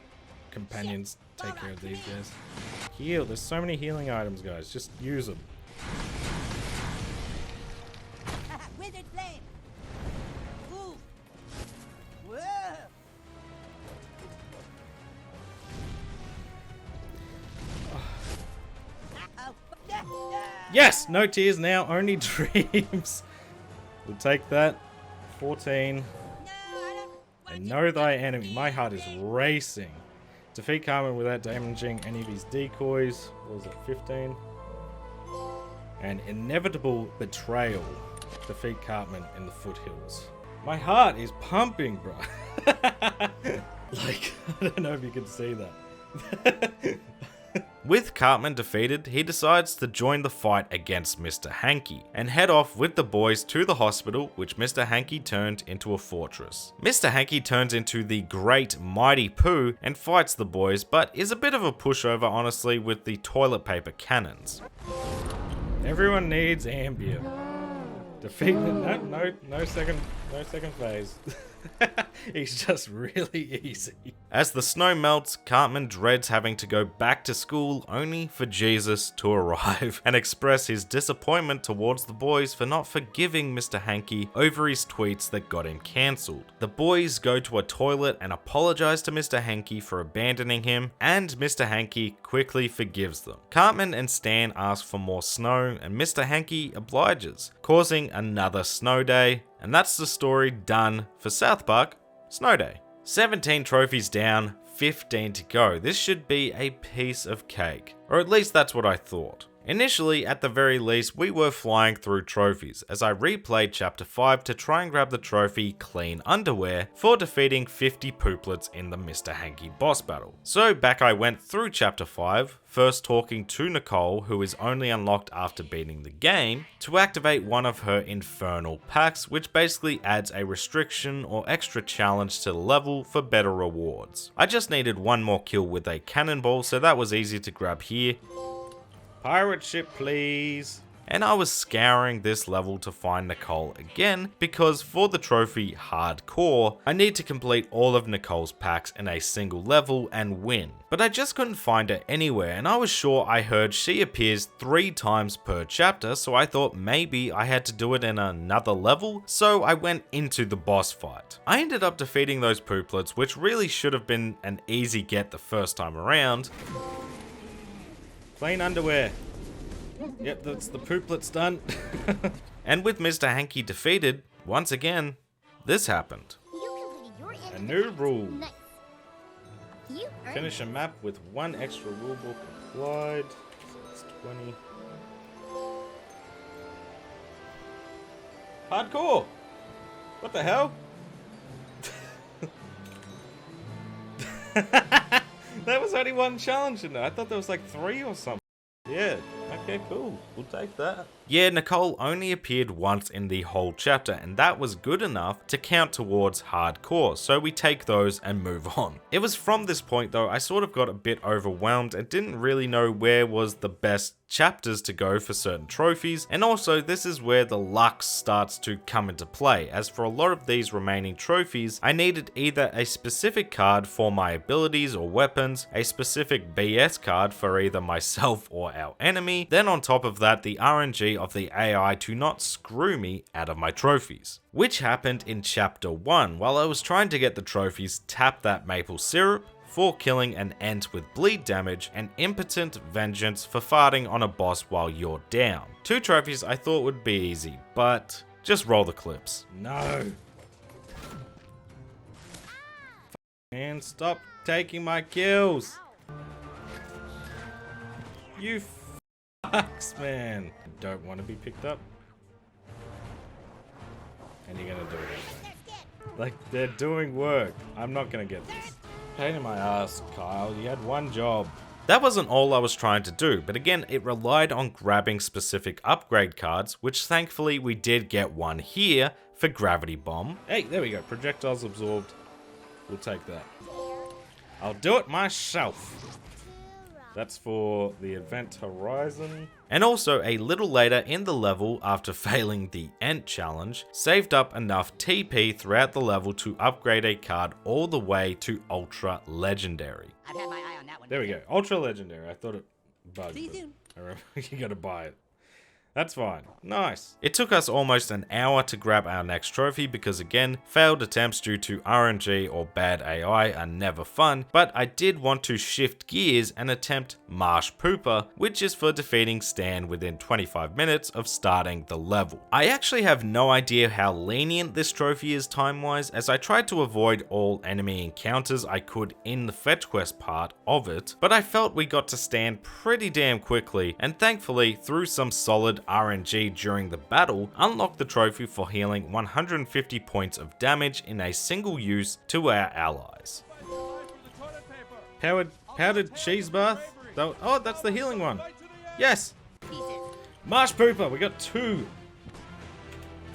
companions take care of these guys. Heal. There's so many healing items, guys. Just use them. Wizard flame. Ooh. Whoa. Yes! No tears now, only dreams. We'll take that. 14. And know thy enemy. My heart is racing. Defeat Cartman without damaging any of his decoys. What was it, 15? And inevitable betrayal. Defeat Cartman in the foothills. My heart is pumping, bro. Like, I don't know if you can see that. With Cartman defeated, he decides to join the fight against Mr. Hanky and head off with the boys to the hospital, which Mr. Hanky turned into a fortress. Mr. Hanky turns into the great mighty Pooh and fights the boys, but is a bit of a pushover honestly with the toilet paper cannons. Everyone needs Ambier. Defeat the no second phase. He's just really easy. As the snow melts, Cartman dreads having to go back to school only for Jesus to arrive and express his disappointment towards the boys for not forgiving Mr. Hanky over his tweets that got him cancelled. The boys go to a toilet and apologize to Mr. Hanky for abandoning him, and Mr. Hanky quickly forgives them. Cartman and Stan ask for more snow, and Mr. Hanky obliges, causing another snow day. And that's the story done for South Park Snow Day. 17 trophies down, 15 to go. This should be a piece of cake. Or at least that's what I thought. Initially, at the very least, we were flying through trophies as I replayed chapter 5 to try and grab the trophy Clean Underwear for defeating 50 pooplets in the Mr. Hanky boss battle. So back I went through chapter 5, first talking to Nicole, who is only unlocked after beating the game, to activate one of her infernal packs, which basically adds a restriction or extra challenge to the level for better rewards. I just needed one more kill with a cannonball, so that was easy to grab here. Pirate ship, please. And I was scouring this level to find Nicole again, because for the trophy Hardcore, I need to complete all of Nicole's packs in a single level and win. But I just couldn't find her anywhere, and I was sure I heard she appears 3 times per chapter, so I thought maybe I had to do it in another level, so I went into the boss fight. I ended up defeating those pooplets, which really should have been an easy get the first time around. Clean underwear. Yep, that's the pooplets done. And with Mr. Hanky defeated, once again, this happened. A new rule. Finish a map with 1 extra rulebook applied. So that's 20. Hardcore! What the hell? That was only 1 challenge in there. I thought there was like 3 or something. Yeah, okay, cool. We'll take that. Yeah, Nicole only appeared once in the whole chapter, and that was good enough to count towards hardcore, so we take those and move on. It was from this point though, I sort of got a bit overwhelmed and didn't really know where was the best chapters to go for certain trophies, and also this is where the luck starts to come into play, as for a lot of these remaining trophies, I needed either a specific card for my abilities or weapons, a specific BS card for either myself or our enemy, then on top of that the RNG of the AI to not screw me out of my trophies. Which happened in chapter 1, while I was trying to get the trophies Tap That Maple Syrup, for killing an ant with bleed damage, and Impotent Vengeance for farting on a boss while you're down. 2 trophies I thought would be easy, but just roll the clips. No. And stop taking my kills. You fucks, man. Don't want to be picked up. And you're gonna do it anyway. Like, they're doing work. I'm not gonna get this. Pain in my ass, Kyle. You had one job. That wasn't all I was trying to do, but again, it relied on grabbing specific upgrade cards, which thankfully we did get one here for Gravity Bomb. Hey, there we go. Projectiles absorbed. We'll take that. I'll do it myself. That's for the Event Horizon. And also, a little later in the level, after failing the Ent challenge, saved up enough TP throughout the level to upgrade a card all the way to Ultra Legendary. I've had my eye on that one. There we go, Ultra Legendary. I thought it bugged. See you soon. I remember you gotta buy it. That's fine. Nice. It took us almost an hour to grab our next trophy because again, failed attempts due to RNG or bad AI are never fun, but I did want to shift gears and attempt Marsh Pooper, which is for defeating Stan within 25 minutes of starting the level. I actually have no idea how lenient this trophy is time-wise, as I tried to avoid all enemy encounters I could in the fetch quest part of it, but I felt we got to Stan pretty damn quickly, and thankfully, through some solid RNG during the battle, unlocked the trophy for healing 150 points of damage in a single use to our allies. Powdered cheese bath? Oh, that's the healing one. Yes! Marsh Pooper, we got 2.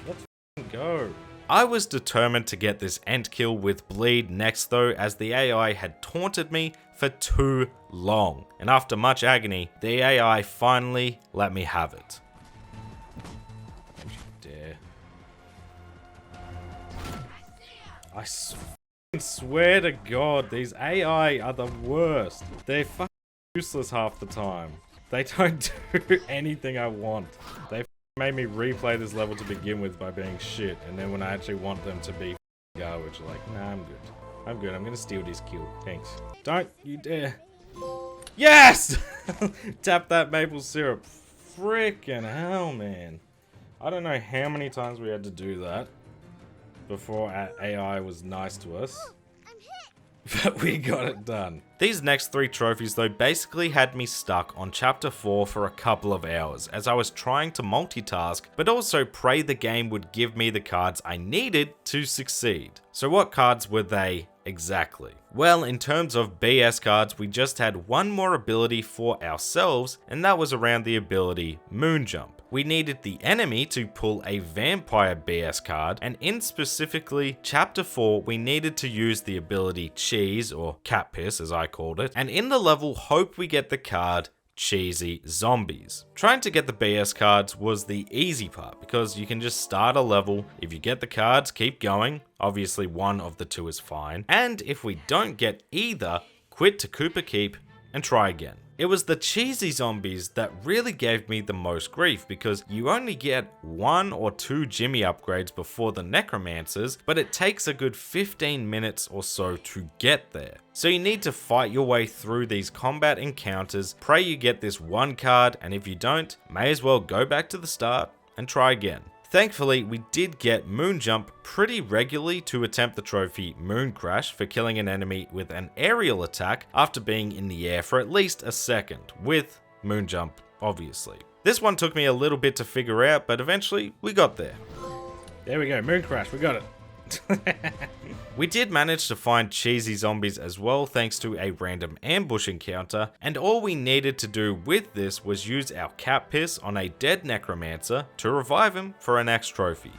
Let's go. I was determined to get this Ent kill with bleed next though, as the AI had taunted me for too long. And after much agony, the AI finally let me have it. I swear to God, these AI are the worst. They're fucking useless half the time. They don't do anything I want. They made me replay this level to begin with by being shit, and then when I actually want them to be garbage, like, nah, I'm good. I'm good. I'm gonna steal this kill. Thanks. Don't you dare. Yes! Tap that maple syrup. Frickin' hell, man. I don't know how many times we had to do that before our AI was nice to us, but we got it done. These next 3 trophies though basically had me stuck on chapter 4 for a couple of hours, as I was trying to multitask, but also pray the game would give me the cards I needed to succeed. So what cards were they exactly? Well, in terms of BS cards, we just had one more ability for ourselves, and that was around the ability Moonjump. We needed the enemy to pull a vampire BS card, and in specifically chapter 4 we needed to use the ability Cheese, or Cat Piss as I called it, and in the level hope we get the card Cheesy Zombies. Trying to get the BS cards was the easy part, because you can just start a level, if you get the cards keep going, obviously one of the 2 is fine, and if we don't get either, quit to Cooper Keep and try again. It was the Cheesy Zombies that really gave me the most grief, because you only get 1 or 2 Jimmy upgrades before the Necromancers, but it takes a good 15 minutes or so to get there. So you need to fight your way through these combat encounters, pray you get this one card, and if you don't, may as well go back to the start and try again. Thankfully, we did get Moonjump pretty regularly to attempt the trophy Moon Crash for killing an enemy with an aerial attack after being in the air for at least a second, with Moonjump, obviously. This one took me a little bit to figure out, but eventually we got there. There we go, Moon Crash, we got it. We did manage to find cheesy zombies as well thanks to a random ambush encounter, and all we needed to do with this was use our cat piss on a dead necromancer to revive him for our next trophy.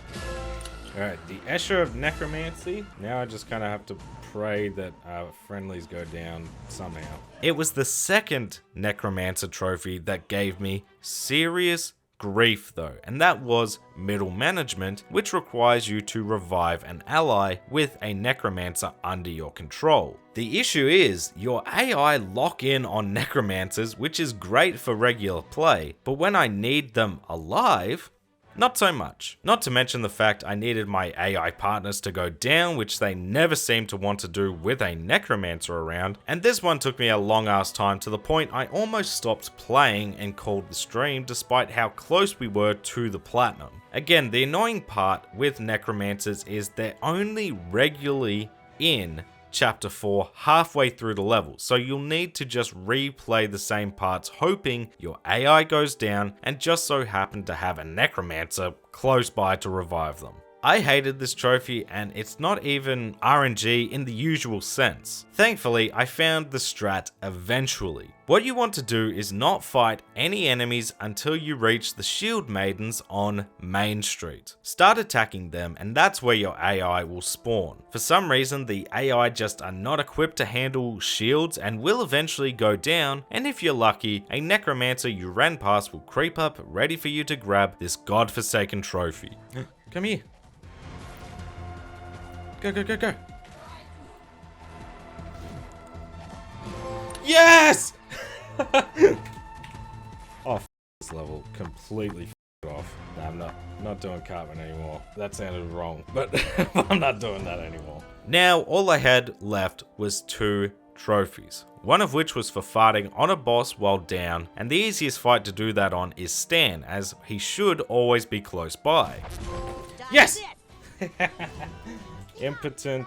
Alright, the Escher of Necromancy. Now I just kind of have to pray that our friendlies go down somehow. It was the second Necromancer trophy that gave me serious grief though, and that was Middle Management, which requires you to revive an ally with a Necromancer under your control. The issue is, your AI lock in on Necromancers, which is great for regular play, but when I need them alive, not so much. Not to mention the fact I needed my AI partners to go down, which they never seem to want to do with a Necromancer around, and this one took me a long ass time to the point I almost stopped playing and called the stream despite how close we were to the platinum. Again, the annoying part with Necromancers is they're only regularly in Chapter 4 halfway through the level, so you'll need to just replay the same parts hoping your AI goes down and just so happen to have a Necromancer close by to revive them. I hated this trophy and it's not even RNG in the usual sense. Thankfully, I found the strat eventually. What you want to do is not fight any enemies until you reach the Shield Maidens on Main Street. Start attacking them and that's where your AI will spawn. For some reason, the AI just are not equipped to handle shields and will eventually go down, and if you're lucky, a Necromancer you ran past will creep up ready for you to grab this godforsaken trophy. Come here. Go, go, go, go. Yes! Oh, this level completely off. No, I'm not doing Cartman anymore. That sounded wrong, but I'm not doing that anymore. Now, all I had left was 2 trophies. One of which was for farting on a boss while down, and the easiest fight to do that on is Stan, as he should always be close by. Yes! Impotent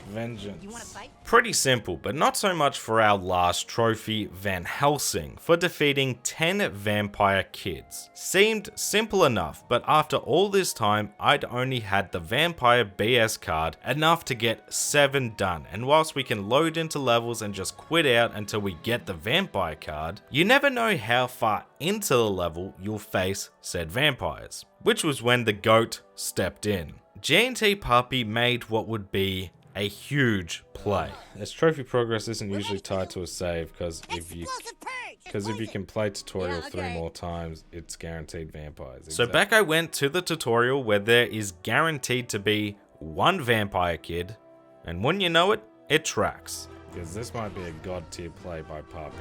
Vengeance. Pretty simple, but not so much for our last trophy, Van Helsing, for defeating 10 vampire kids. Seemed simple enough, but after all this time, I'd only had the vampire BS card enough to get 7 done, and whilst we can load into levels and just quit out until we get the vampire card, you never know how far into the level you'll face said vampires, which was when the GOAT stepped in. G&T Puppy made what would be a huge play. As trophy progress isn't usually tied to a save, because if you can play tutorial 3 more times, it's guaranteed vampires. Exactly. So back I went to the tutorial where there is guaranteed to be 1 vampire kid, and when you know it, it tracks. Because this might be a god tier play by Puppy.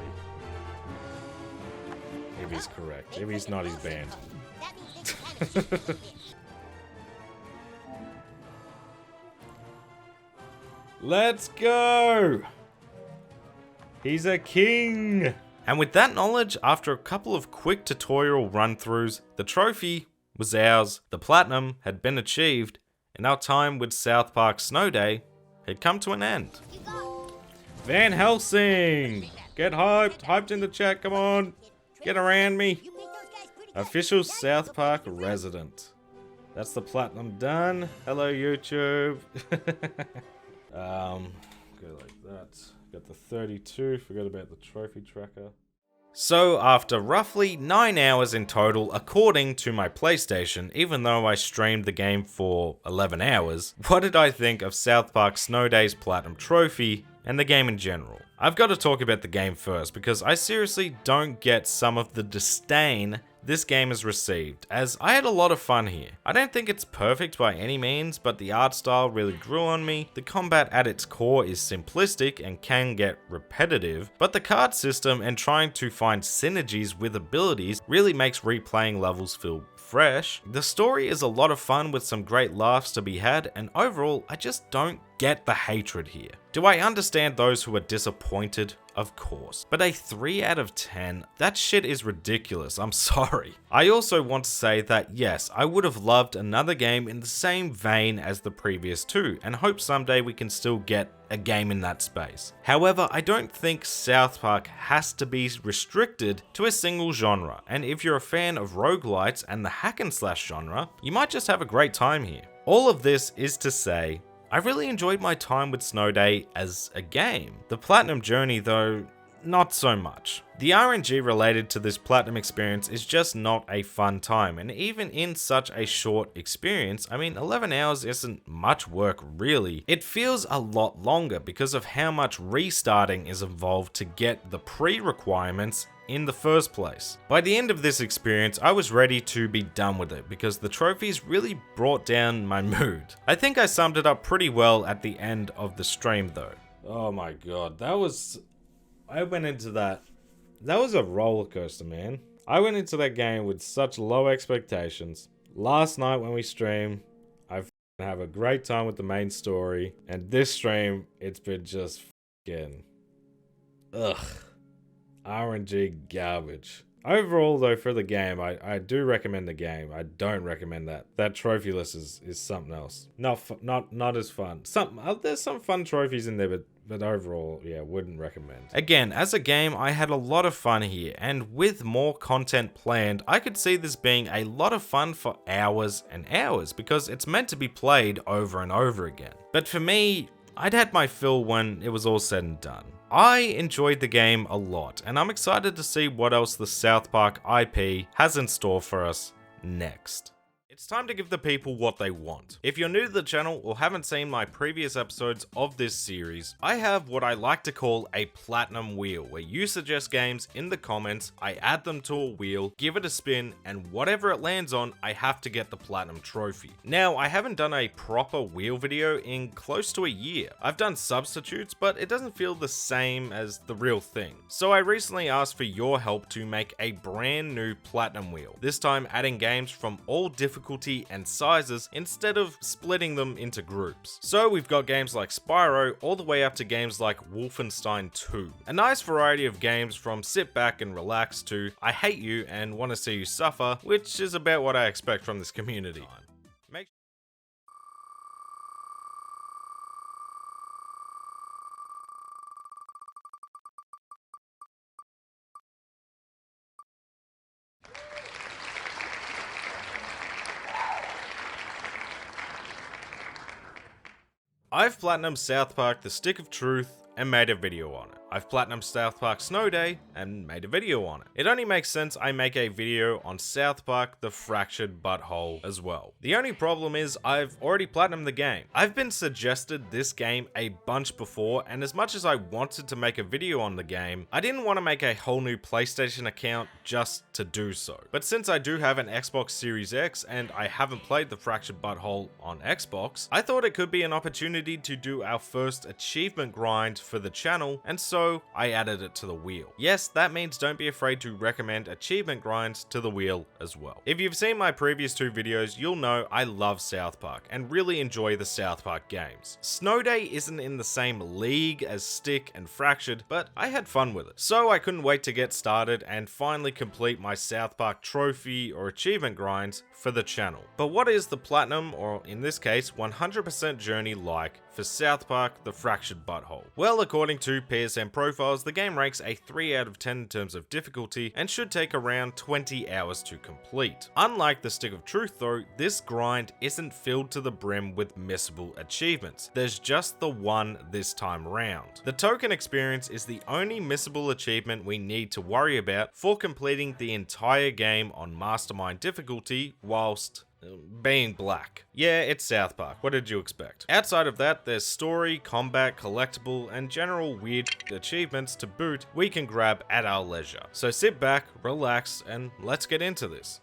If he's correct. If he's not, he's banned. Let's go! He's a king! And with that knowledge, after a couple of quick tutorial run-throughs, the trophy was ours, the platinum had been achieved, and our time with South Park Snow Day had come to an end. Van Helsing! Get hyped! Hyped in the chat, come on! Get around me! Official South Park resident. That's the platinum done. Hello, YouTube. Go like that. Got the 32, forgot about the trophy tracker. So after roughly 9 hours in total, according to my PlayStation, even though I streamed the game for 11 hours, what did I think of South Park Snow Day's Platinum Trophy and the game in general? I've got to talk about the game first, because I seriously don't get some of the disdain this game has received, as I had a lot of fun here. I don't think it's perfect by any means, but the art style really grew on me. The combat at its core is simplistic and can get repetitive, but the card system and trying to find synergies with abilities really makes replaying levels feel fresh. The story is a lot of fun with some great laughs to be had, and overall, I just don't get the hatred here. Do I understand those who are disappointed? Of course. But a 3 out of 10? That shit is ridiculous, I'm sorry. I also want to say that yes, I would have loved another game in the same vein as the previous 2, and hope someday we can still get a game in that space. However, I don't think South Park has to be restricted to a single genre, and if you're a fan of roguelites and the hack and slash genre, you might just have a great time here. All of this is to say, I really enjoyed my time with Snow Day as a game. The Platinum journey though, not so much. The RNG related to this Platinum experience is just not a fun time, and even in such a short experience, I mean 11 hours isn't much work really. It feels a lot longer because of how much restarting is involved to get the pre-requirements in the first place. By the end of this experience, I was ready to be done with it because the trophies really brought down my mood. I think I summed it up pretty well at the end of the stream though. Oh my god, I went into that. That was a roller coaster, man. I went into that game with such low expectations. Last night when we streamed, I have a great time with the main story, and this stream, it's been just f***ing RNG garbage. Overall though, for the game, I do recommend the game. I don't recommend that. That trophy list is something else. Not as fun. There's some fun trophies in there, but overall, yeah, wouldn't recommend. Again, as a game, I had a lot of fun here, and with more content planned, I could see this being a lot of fun for hours and hours, because it's meant to be played over and over again. But for me, I'd had my fill when it was all said and done. I enjoyed the game a lot, and I'm excited to see what else the South Park IP has in store for us next. It's time to give the people what they want. If you're new to the channel or haven't seen my previous episodes of this series, I have what I like to call a platinum wheel, where you suggest games in the comments, I add them to a wheel, give it a spin, and whatever it lands on, I have to get the platinum trophy. Now, I haven't done a proper wheel video in close to a year. I've done substitutes, but it doesn't feel the same as the real thing. So I recently asked for your help to make a brand new platinum wheel, this time adding games from all difficulty and sizes instead of splitting them into groups. So we've got games like Spyro all the way up to games like Wolfenstein 2. A nice variety of games from sit back and relax to I hate you and want to see you suffer, which is about what I expect from this community. I've platinumed South Park The Stick of Truth and made a video on it. I've platinumed South Park Snow Day and made a video on it. It only makes sense I make a video on South Park The Fractured Butthole as well. The only problem is I've already platinumed the game. I've been suggested this game a bunch before, and as much as I wanted to make a video on the game, I didn't want to make a whole new PlayStation account just to do so. But since I do have an Xbox Series X and I haven't played The Fractured Butthole on Xbox, I thought it could be an opportunity to do our first achievement grind for the channel, and so I added it to the wheel. Yes, that means don't be afraid to recommend achievement grinds to the wheel as well. If you've seen my previous two videos, you'll know I love South Park and really enjoy the South Park games. Snow Day isn't in the same league as Stick and Fractured, but I had fun with it. So I couldn't wait to get started and finally complete my South Park trophy or achievement grinds for the channel. But what is the platinum, or in this case 100% journey, like for South Park The Fractured Butthole? Well, according to PSN profiles, the game ranks a 3 out of 10 in terms of difficulty and should take around 20 hours to complete. Unlike the Stick of Truth though, this grind isn't filled to the brim with missable achievements. There's just the one this time round. The token experience is the only missable achievement we need to worry about for completing the entire game on Mastermind difficulty whilst being black. Yeah, it's South Park. What did you expect? Outside of that, there's story, combat, collectible, and general weird achievements to boot we can grab at our leisure. So sit back, relax, and let's get into this.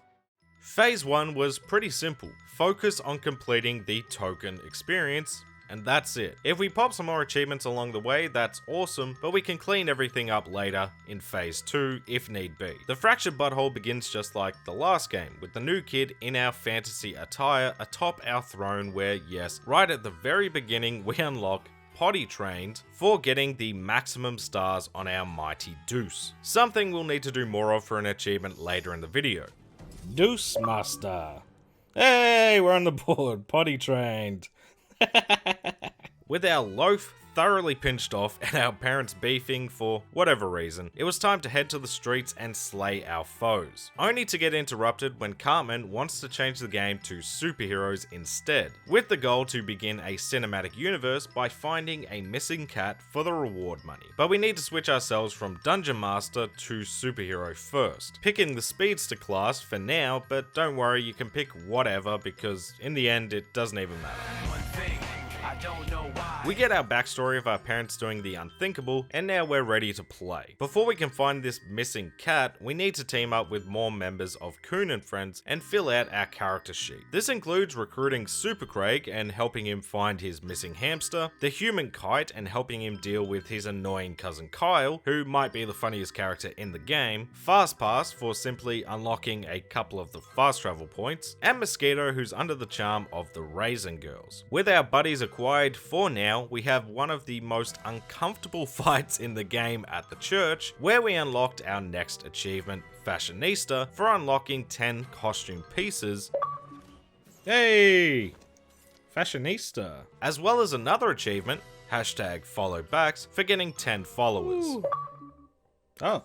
Phase 1 was pretty simple. Focus on completing the token experience, and that's it. If we pop some more achievements along the way, that's awesome, but we can clean everything up later in Phase 2 if need be. The Fractured Butthole begins just like the last game, with the new kid in our fantasy attire atop our throne where, yes, right at the very beginning we unlock potty trained for getting the maximum stars on our mighty Deuce. Something we'll need to do more of for an achievement later in the video. Deuce Master. Hey, we're on the board, potty trained. With our loaf thoroughly pinched off and our parents beefing for whatever reason, it was time to head to the streets and slay our foes. Only to get interrupted when Cartman wants to change the game to superheroes instead, with the goal to begin a cinematic universe by finding a missing cat for the reward money. But we need to switch ourselves from Dungeon Master to superhero first, picking the Speedster class for now, but don't worry, you can pick whatever because in the end it doesn't even matter. We get our backstory of our parents doing the unthinkable, and now we're ready to play. Before we can find this missing cat, we need to team up with more members of Coon and Friends and fill out our character sheet. This includes recruiting Super Craig and helping him find his missing hamster, the human Kite and helping him deal with his annoying cousin Kyle, who might be the funniest character in the game, Fast Pass for simply unlocking a couple of the fast travel points, and Mosquito, who's under the charm of the Raisin Girls. With our buddies acquired for now, we have one of the most uncomfortable fights in the game at the church, where we unlocked our next achievement, Fashionista, for unlocking 10 costume pieces. Hey! Fashionista. As well as another achievement, #followbacks, for getting 10 followers. Ooh. Oh.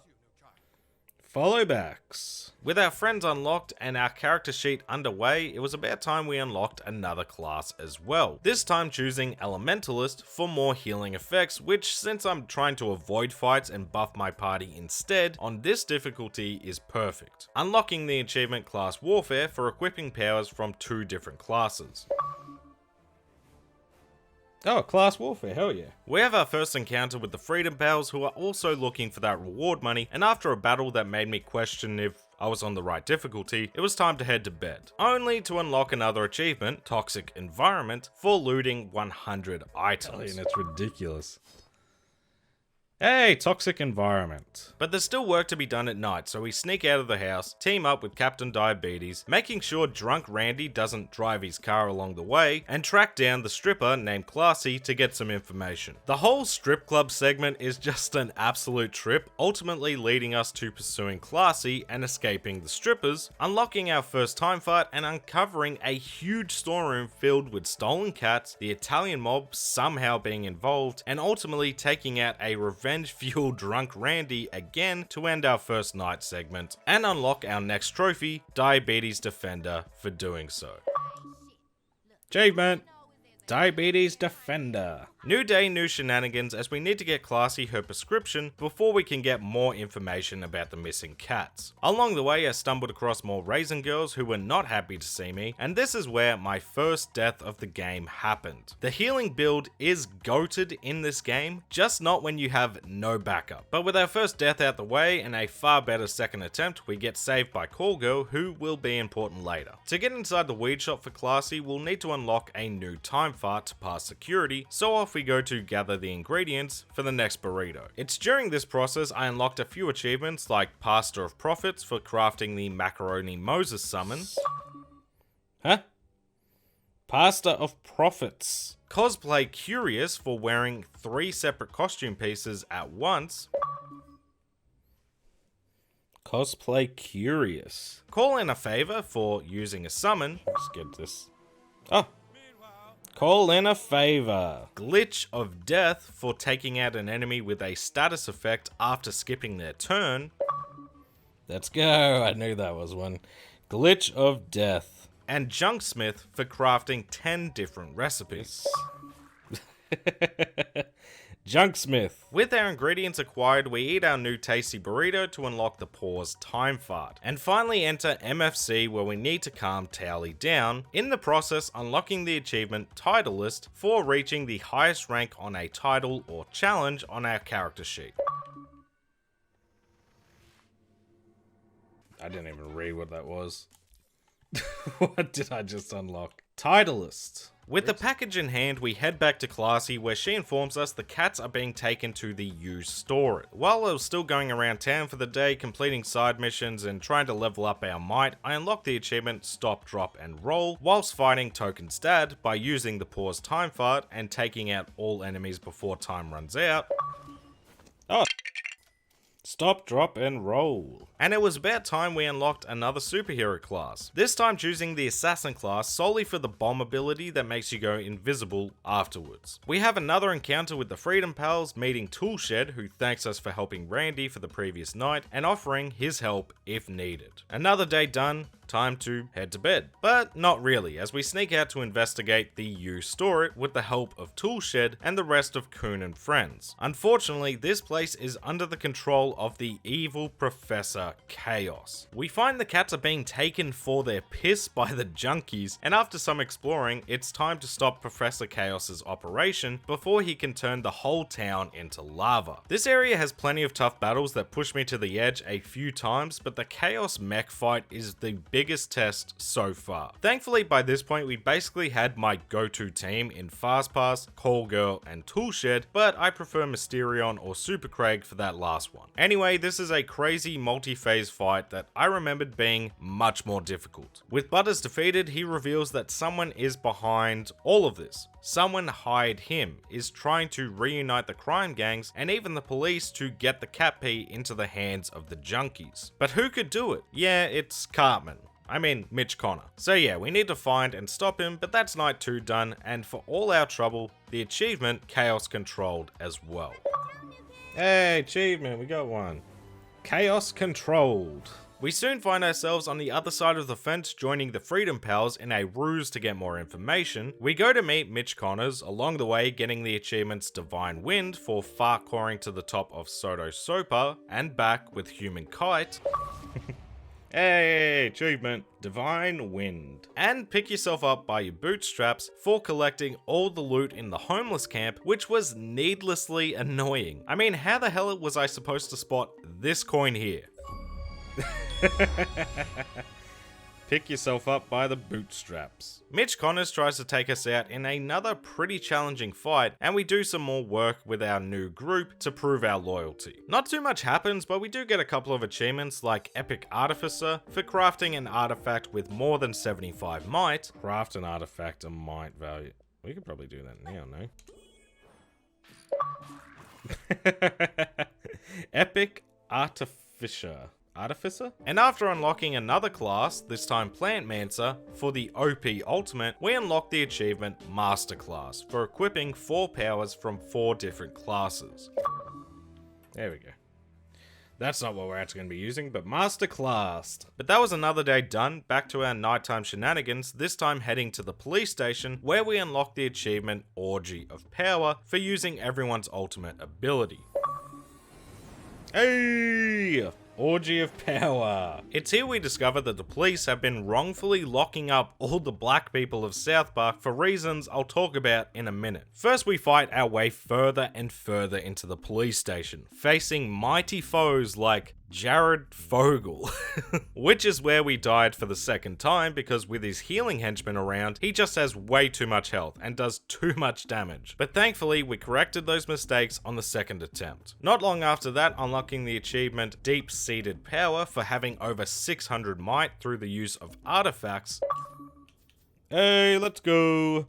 Followbacks. With our friends unlocked and our character sheet underway, it was about time we unlocked another class as well. This time choosing Elementalist for more healing effects, which since I'm trying to avoid fights and buff my party instead, on this difficulty is perfect. Unlocking the achievement class Warfare for equipping powers from 2 different classes. Oh, class warfare, hell yeah. We have our first encounter with the Freedom Pals, who are also looking for that reward money, and after a battle that made me question if I was on the right difficulty, it was time to head to bed. Only to unlock another achievement, Toxic Environment, for looting 100 items. That's ridiculous. Hey, Toxic Environment. But there's still work to be done at night, so we sneak out of the house, team up with Captain Diabetes, making sure drunk Randy doesn't drive his car along the way, and track down the stripper named Classy to get some information. The whole strip club segment is just an absolute trip, ultimately leading us to pursuing Classy and escaping the strippers, unlocking our first time fight and uncovering a huge storeroom filled with stolen cats, the Italian mob somehow being involved, and ultimately taking out a revenge-fueled drunk Randy again to end our first night segment, and unlock our next trophy, Diabetes Defender, for doing so. Achievement! Diabetes Defender. New day, new shenanigans, as we need to get Classy her prescription before we can get more information about the missing cats. Along the way, I stumbled across more Raisin Girls who were not happy to see me, and this is where my first death of the game happened. The healing build is goated in this game, just not when you have no backup. But with our first death out the way and a far better second attempt, we get saved by Call Girl, who will be important later. To get inside the weed shop for Classy, we'll need to unlock a new time fart to pass security, so off we go to gather the ingredients for the next burrito. It's during this process I unlocked a few achievements like Pastor of Prophets for crafting the Macaroni Moses summon. Huh? Pastor of Prophets. Cosplay Curious for wearing 3 separate costume pieces at once. Cosplay Curious. Call in a favor for using a summon. Let's get this. Oh. Call in a favor. Glitch of Death for taking out an enemy with a status effect after skipping their turn. Let's go. I knew that was one. Glitch of Death. And Junksmith for crafting 10 different recipes. Junksmith. With our ingredients acquired, we eat our new tasty burrito to unlock the Pause Time Fart. And finally enter MFC, where we need to calm Towley down, in the process unlocking the achievement Title List for reaching the highest rank on a title or challenge on our character sheet. I didn't even read what that was. What did I just unlock? Titleist. With the package in hand, we head back to Classy, where she informs us the cats are being taken to the used store. While I was still going around town for the day, completing side missions and trying to level up our might, I unlocked the achievement Stop, Drop, and Roll, whilst fighting Token's dad by using the Pause Time Fart and taking out all enemies before time runs out. Oh. Stop, drop, and roll. And it was about time we unlocked another superhero class. This time choosing the Assassin class solely for the bomb ability that makes you go invisible afterwards. We have another encounter with the Freedom Pals, meeting Toolshed, who thanks us for helping Randy for the previous night and offering his help if needed. Another day done. Time to head to bed. But not really, as we sneak out to investigate the U Store with the help of Toolshed and the rest of Coon and friends. Unfortunately, this place is under the control of the evil Professor Chaos. We find the cats are being taken for their piss by the junkies, and after some exploring, it's time to stop Professor Chaos's operation before he can turn the whole town into lava. This area has plenty of tough battles that push me to the edge a few times, but the Chaos mech fight is the biggest test so far. Thankfully, by this point, we basically had my go-to team in Fastpass, Call Girl, and Toolshed, but I prefer Mysterion or Super Craig for that last one. Anyway, this is a crazy multi-phase fight that I remembered being much more difficult. With Butters defeated, he reveals that someone is behind all of this. Someone hired him, is trying to reunite the crime gangs and even the police to get the Cat P into the hands of the junkies. But who could do it? Yeah, it's Cartman. I mean, Mitch Connor. So yeah, we need to find and stop him, but that's night 2 done, and for all our trouble, the achievement Chaos Controlled as well. Hey, achievement, we got one. Chaos Controlled. We soon find ourselves on the other side of the fence joining the Freedom Pals in a ruse to get more information. We go to meet Mitch Connors, along the way getting the achievements Divine Wind for farcoring to the top of Soto Sopa, and back with Human Kite. Hey, achievement, Divine Wind. And pick yourself up by your bootstraps for collecting all the loot in the homeless camp, which was needlessly annoying. I mean, how the hell was I supposed to spot this coin here? Pick yourself up by the bootstraps. Mitch Connors tries to take us out in another pretty challenging fight, and we do some more work with our new group to prove our loyalty. Not too much happens, but we do get a couple of achievements like Epic Artificer for crafting an artifact with more than 75 might. Craft an artifact of might value. We could probably do that now, no? Epic Artificer. And after unlocking another class, this time Plant Mancer, for the OP Ultimate, we unlock the achievement Master Class for equipping 4 powers from 4 different classes. There we go. That's not what we're actually going to be using, but Master Class. But that was another day done, back to our nighttime shenanigans, this time heading to the police station, where we unlock the achievement Orgy of Power for using everyone's ultimate ability. Hey! Orgy of Power. It's here we discover that the police have been wrongfully locking up all the black people of South Park for reasons I'll talk about in a minute. First, we fight our way further and further into the police station, facing mighty foes like Jared Fogle, which is where we died for the second time because with his healing henchmen around, he just has way too much health and does too much damage. But thankfully, we corrected those mistakes on the second attempt. Not long after that, unlocking the achievement Deep-Seated Power for having over 600 might through the use of artifacts. Hey, let's go.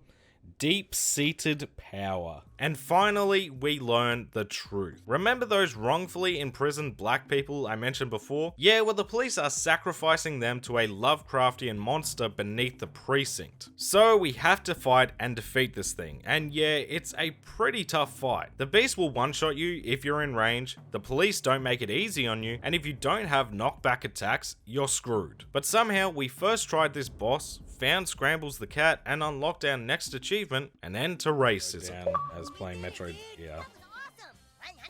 Deep-Seated Power. And finally, we learn the truth. Remember those wrongfully imprisoned black people I mentioned before? Yeah, well, the police are sacrificing them to a Lovecraftian monster beneath the precinct. So we have to fight and defeat this thing. And yeah, it's a pretty tough fight. The beast will one-shot you if you're in range, the police don't make it easy on you, and if you don't have knockback attacks, you're screwed. But somehow, we first tried this boss, found Scrambles the Cat, and unlocked our next achievement, an end to racism. As playing Metroid, yeah.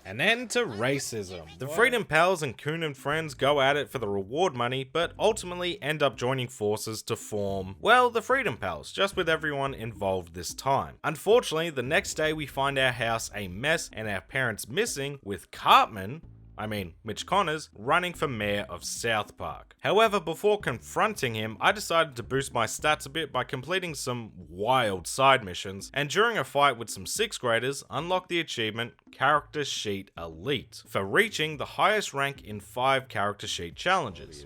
An end to racism. The Freedom Pals and Coon and friends go at it for the reward money, but ultimately end up joining forces to form, well, the Freedom Pals, just with everyone involved this time. Unfortunately, the next day we find our house a mess and our parents missing, with Cartman, Mitch Connors, running for mayor of South Park. However, before confronting him, I decided to boost my stats a bit by completing some wild side missions, and during a fight with some 6th graders, unlocked the achievement Character Sheet Elite for reaching the highest rank in 5 character sheet challenges.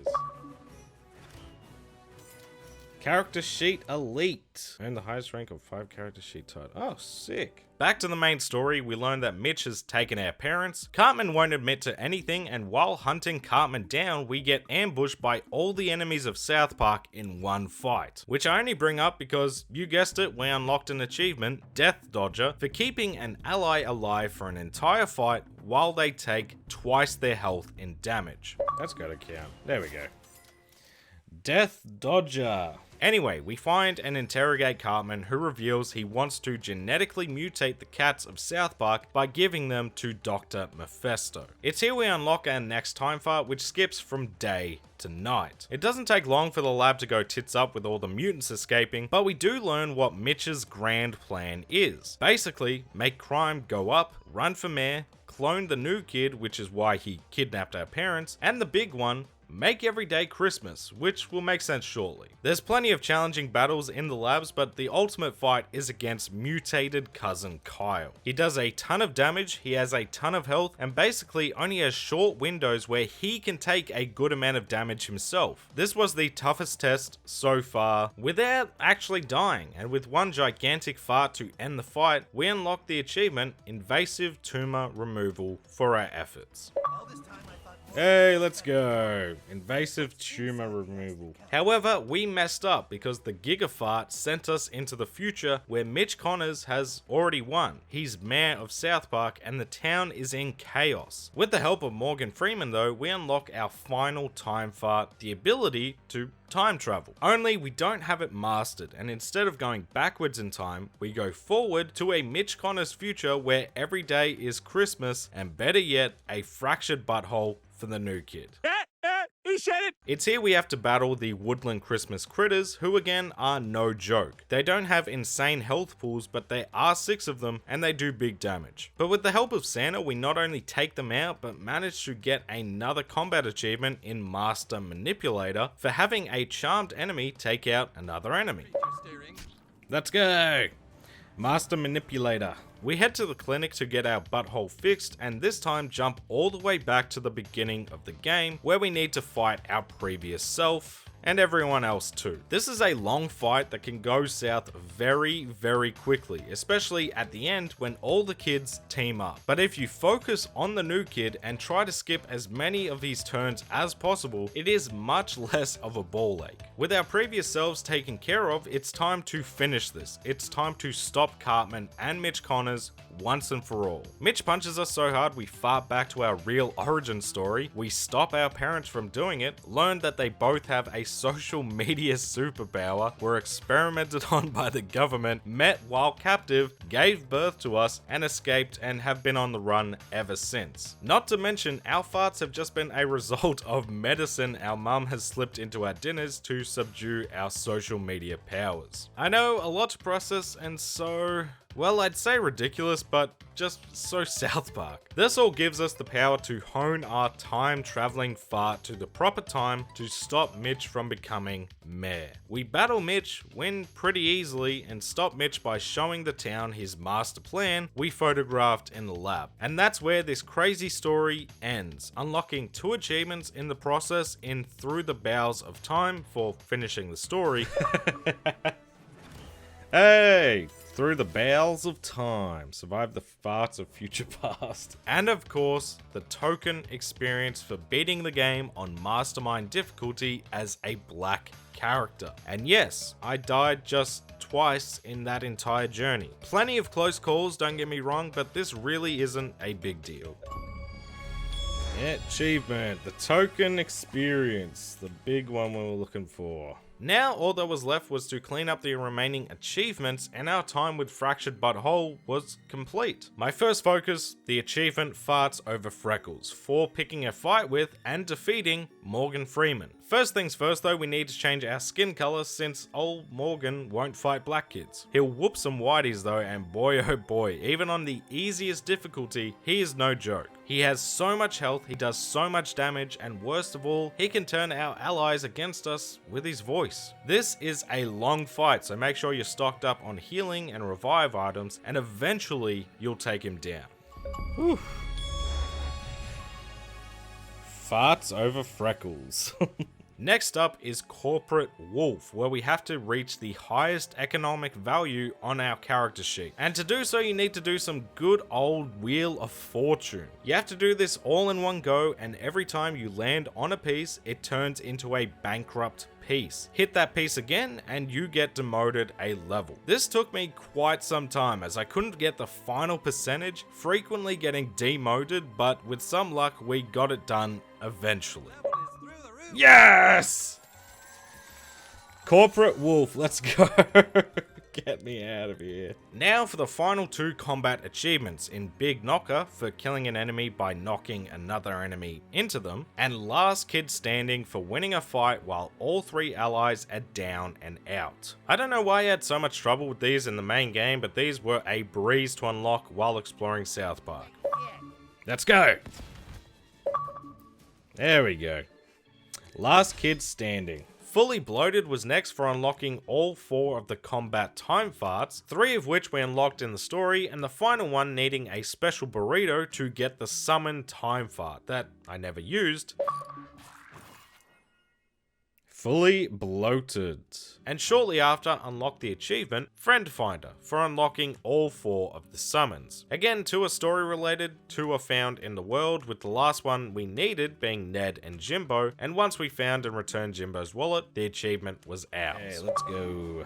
Character sheet elite. Earned the highest rank of 5 character sheet title. Oh, sick. Back to the main story, we learn that Mitch has taken our parents. Cartman won't admit to anything, and while hunting Cartman down, we get ambushed by all the enemies of South Park in one fight. Which I only bring up because, you guessed it, we unlocked an achievement, Death Dodger, for keeping an ally alive for an entire fight while they take twice their health in damage. That's gotta count. There we go. Death Dodger. Anyway, we find and interrogate Cartman, who reveals he wants to genetically mutate the cats of South Park by giving them to Dr. Mephisto. It's here we unlock our next time fart, which skips from day to night. It doesn't take long for the lab to go tits up with all the mutants escaping, but we do learn what Mitch's grand plan is. Basically, make crime go up, run for mayor, clone the new kid, which is why he kidnapped our parents, and the big one, make every day Christmas, which will make sense shortly. There's plenty of challenging battles in the labs, but the ultimate fight is against mutated cousin Kyle. He does a ton of damage, he has a ton of health, and basically only has short windows where he can take a good amount of damage himself. This was the toughest test so far, without actually dying, and with one gigantic fart to end the fight, we unlock the achievement, Invasive Tumor Removal, for our efforts. Hey, let's go. Invasive tumor removal. However, we messed up because the Gigafart sent us into the future where Mitch Connors has already won. He's mayor of South Park and the town is in chaos. With the help of Morgan Freeman though, we unlock our final time fart, the ability to time travel. Only we don't have it mastered, and instead of going backwards in time, we go forward to a Mitch Connors future where every day is Christmas, and better yet, a fractured butthole for the new kid. He said it! It's here we have to battle the woodland Christmas critters, who again are no joke. They don't have insane health pools, but there are 6 of them and they do big damage. But with the help of Santa, we not only take them out, but manage to get another combat achievement in Master Manipulator for having a charmed enemy take out another enemy. Let's go! Master Manipulator. We head to the clinic to get our butthole fixed, and this time jump all the way back to the beginning of the game where we need to fight our previous self and everyone else too. This is a long fight that can go south very, very quickly, especially at the end when all the kids team up. But if you focus on the new kid and try to skip as many of his turns as possible, it is much less of a ball ache. With our previous selves taken care of, it's time to finish this. It's time to stop Cartman and Mitch Connors once and for all. Mitch punches us so hard we fart back to our real origin story, we stop our parents from doing it, learn that they both have a social media superpower, were experimented on by the government, met while captive, gave birth to us, and escaped and have been on the run ever since. Not to mention, our farts have just been a result of medicine our mum has slipped into our dinners to subdue our social media powers. I know, a lot to process, and so... well, I'd say ridiculous, but just so South Park. This all gives us the power to hone our time-traveling fart to the proper time to stop Mitch from becoming mayor. We battle Mitch, win pretty easily, and stop Mitch by showing the town his master plan we photographed in the lab. And that's where this crazy story ends, unlocking 2 achievements in the process in Through the Bowels of Time for finishing the story. Hey! Through the Bowels of Time. Survive the farts of future past. And of course, the token experience for beating the game on Mastermind difficulty as a black character. And yes, I died just twice in that entire journey. Plenty of close calls, don't get me wrong, but this really isn't a big deal. Yeah, achievement, the token experience, the big one we were looking for. Now all that was left was to clean up the remaining achievements, and our time with Fractured Butthole was complete. My first focus, the achievement Farts Over Freckles, for picking a fight with and defeating Morgan Freeman. First things first though, we need to change our skin color since old Morgan won't fight black kids. He'll whoop some whiteys though, and boy oh boy, even on the easiest difficulty, he is no joke. He has so much health, he does so much damage, and worst of all, he can turn our allies against us with his voice. This is a long fight, so make sure you're stocked up on healing and revive items, and eventually you'll take him down. Whew. Farts Over Freckles. Next up is Corporate Wolf, where we have to reach the highest economic value on our character sheet. And to do so, you need to do some good old Wheel of Fortune. You have to do this all in one go, and every time you land on a piece, it turns into a bankrupt piece. Hit that piece again and you get demoted a level. This took me quite some time as I couldn't get the final percentage, frequently getting demoted, but with some luck we got it done eventually. Yes! Corporate Wolf, let's go. Get me out of here. Now for the final 2 combat achievements in Big Knocker for killing an enemy by knocking another enemy into them, and Last Kid Standing for winning a fight while all 3 allies are down and out. I don't know why I had so much trouble with these in the main game, but these were a breeze to unlock while exploring South Park. Let's go. There we go. Last Kid Standing. Fully Bloated was next for unlocking all 4 of the combat time farts, 3 of which we unlocked in the story, and the final one needing a special burrito to get the summon time fart that I never used. Fully Bloated. And shortly after, unlocked the achievement, Friend Finder, for unlocking all 4 of the summons. Again, 2 are story related, 2 are found in the world, with the last one we needed being Ned and Jimbo, and once we found and returned Jimbo's wallet, the achievement was ours. Hey, let's go.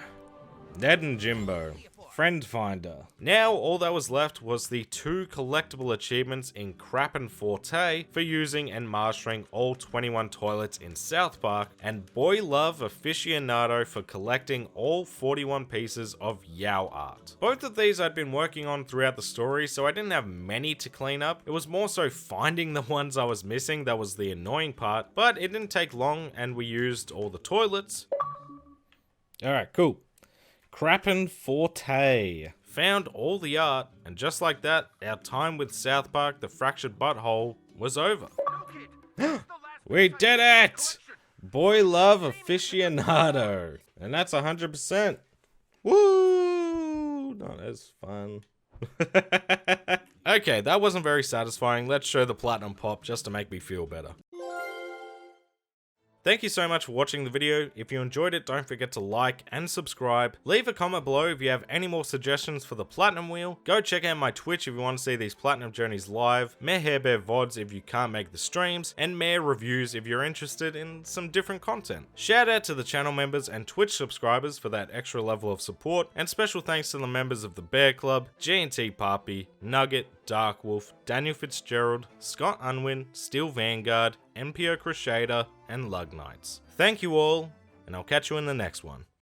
Ned and Jimbo. Friend Finder. Now all that was left was the 2 collectible achievements in Crappin' Forte for using and mastering all 21 toilets in South Park, and Boy Love Aficionado for collecting all 41 pieces of Yao art. Both of these I'd been working on throughout the story, so I didn't have many to clean up. It was more so finding the ones I was missing that was the annoying part, but it didn't take long and we used all the toilets. Alright, cool. Crappin' Forte. Found all the art, and just like that, our time with South Park, the Fractured Butthole, was over. We did it! Boy Love Aficionado. And that's 100%. Woo! Not as fun. Okay, that wasn't very satisfying. Let's show the platinum pop just to make me feel better. Thank you so much for watching the video. If you enjoyed it, don't forget to like and subscribe. Leave a comment below if you have any more suggestions for the Platinum Wheel. Go check out my Twitch if you want to see these Platinum Journeys live, MayorHairBear VODs if you can't make the streams, and Mayor Reviews if you're interested in some different content. Shout out to the channel members and Twitch subscribers for that extra level of support, and special thanks to the members of the Bear Club, G&T Papi, Nugget, Dark Wolf, Daniel Fitzgerald, Scott Unwin, Steel Vanguard, MPO Crusader, and Lug Knights. Thank you all, and I'll catch you in the next one.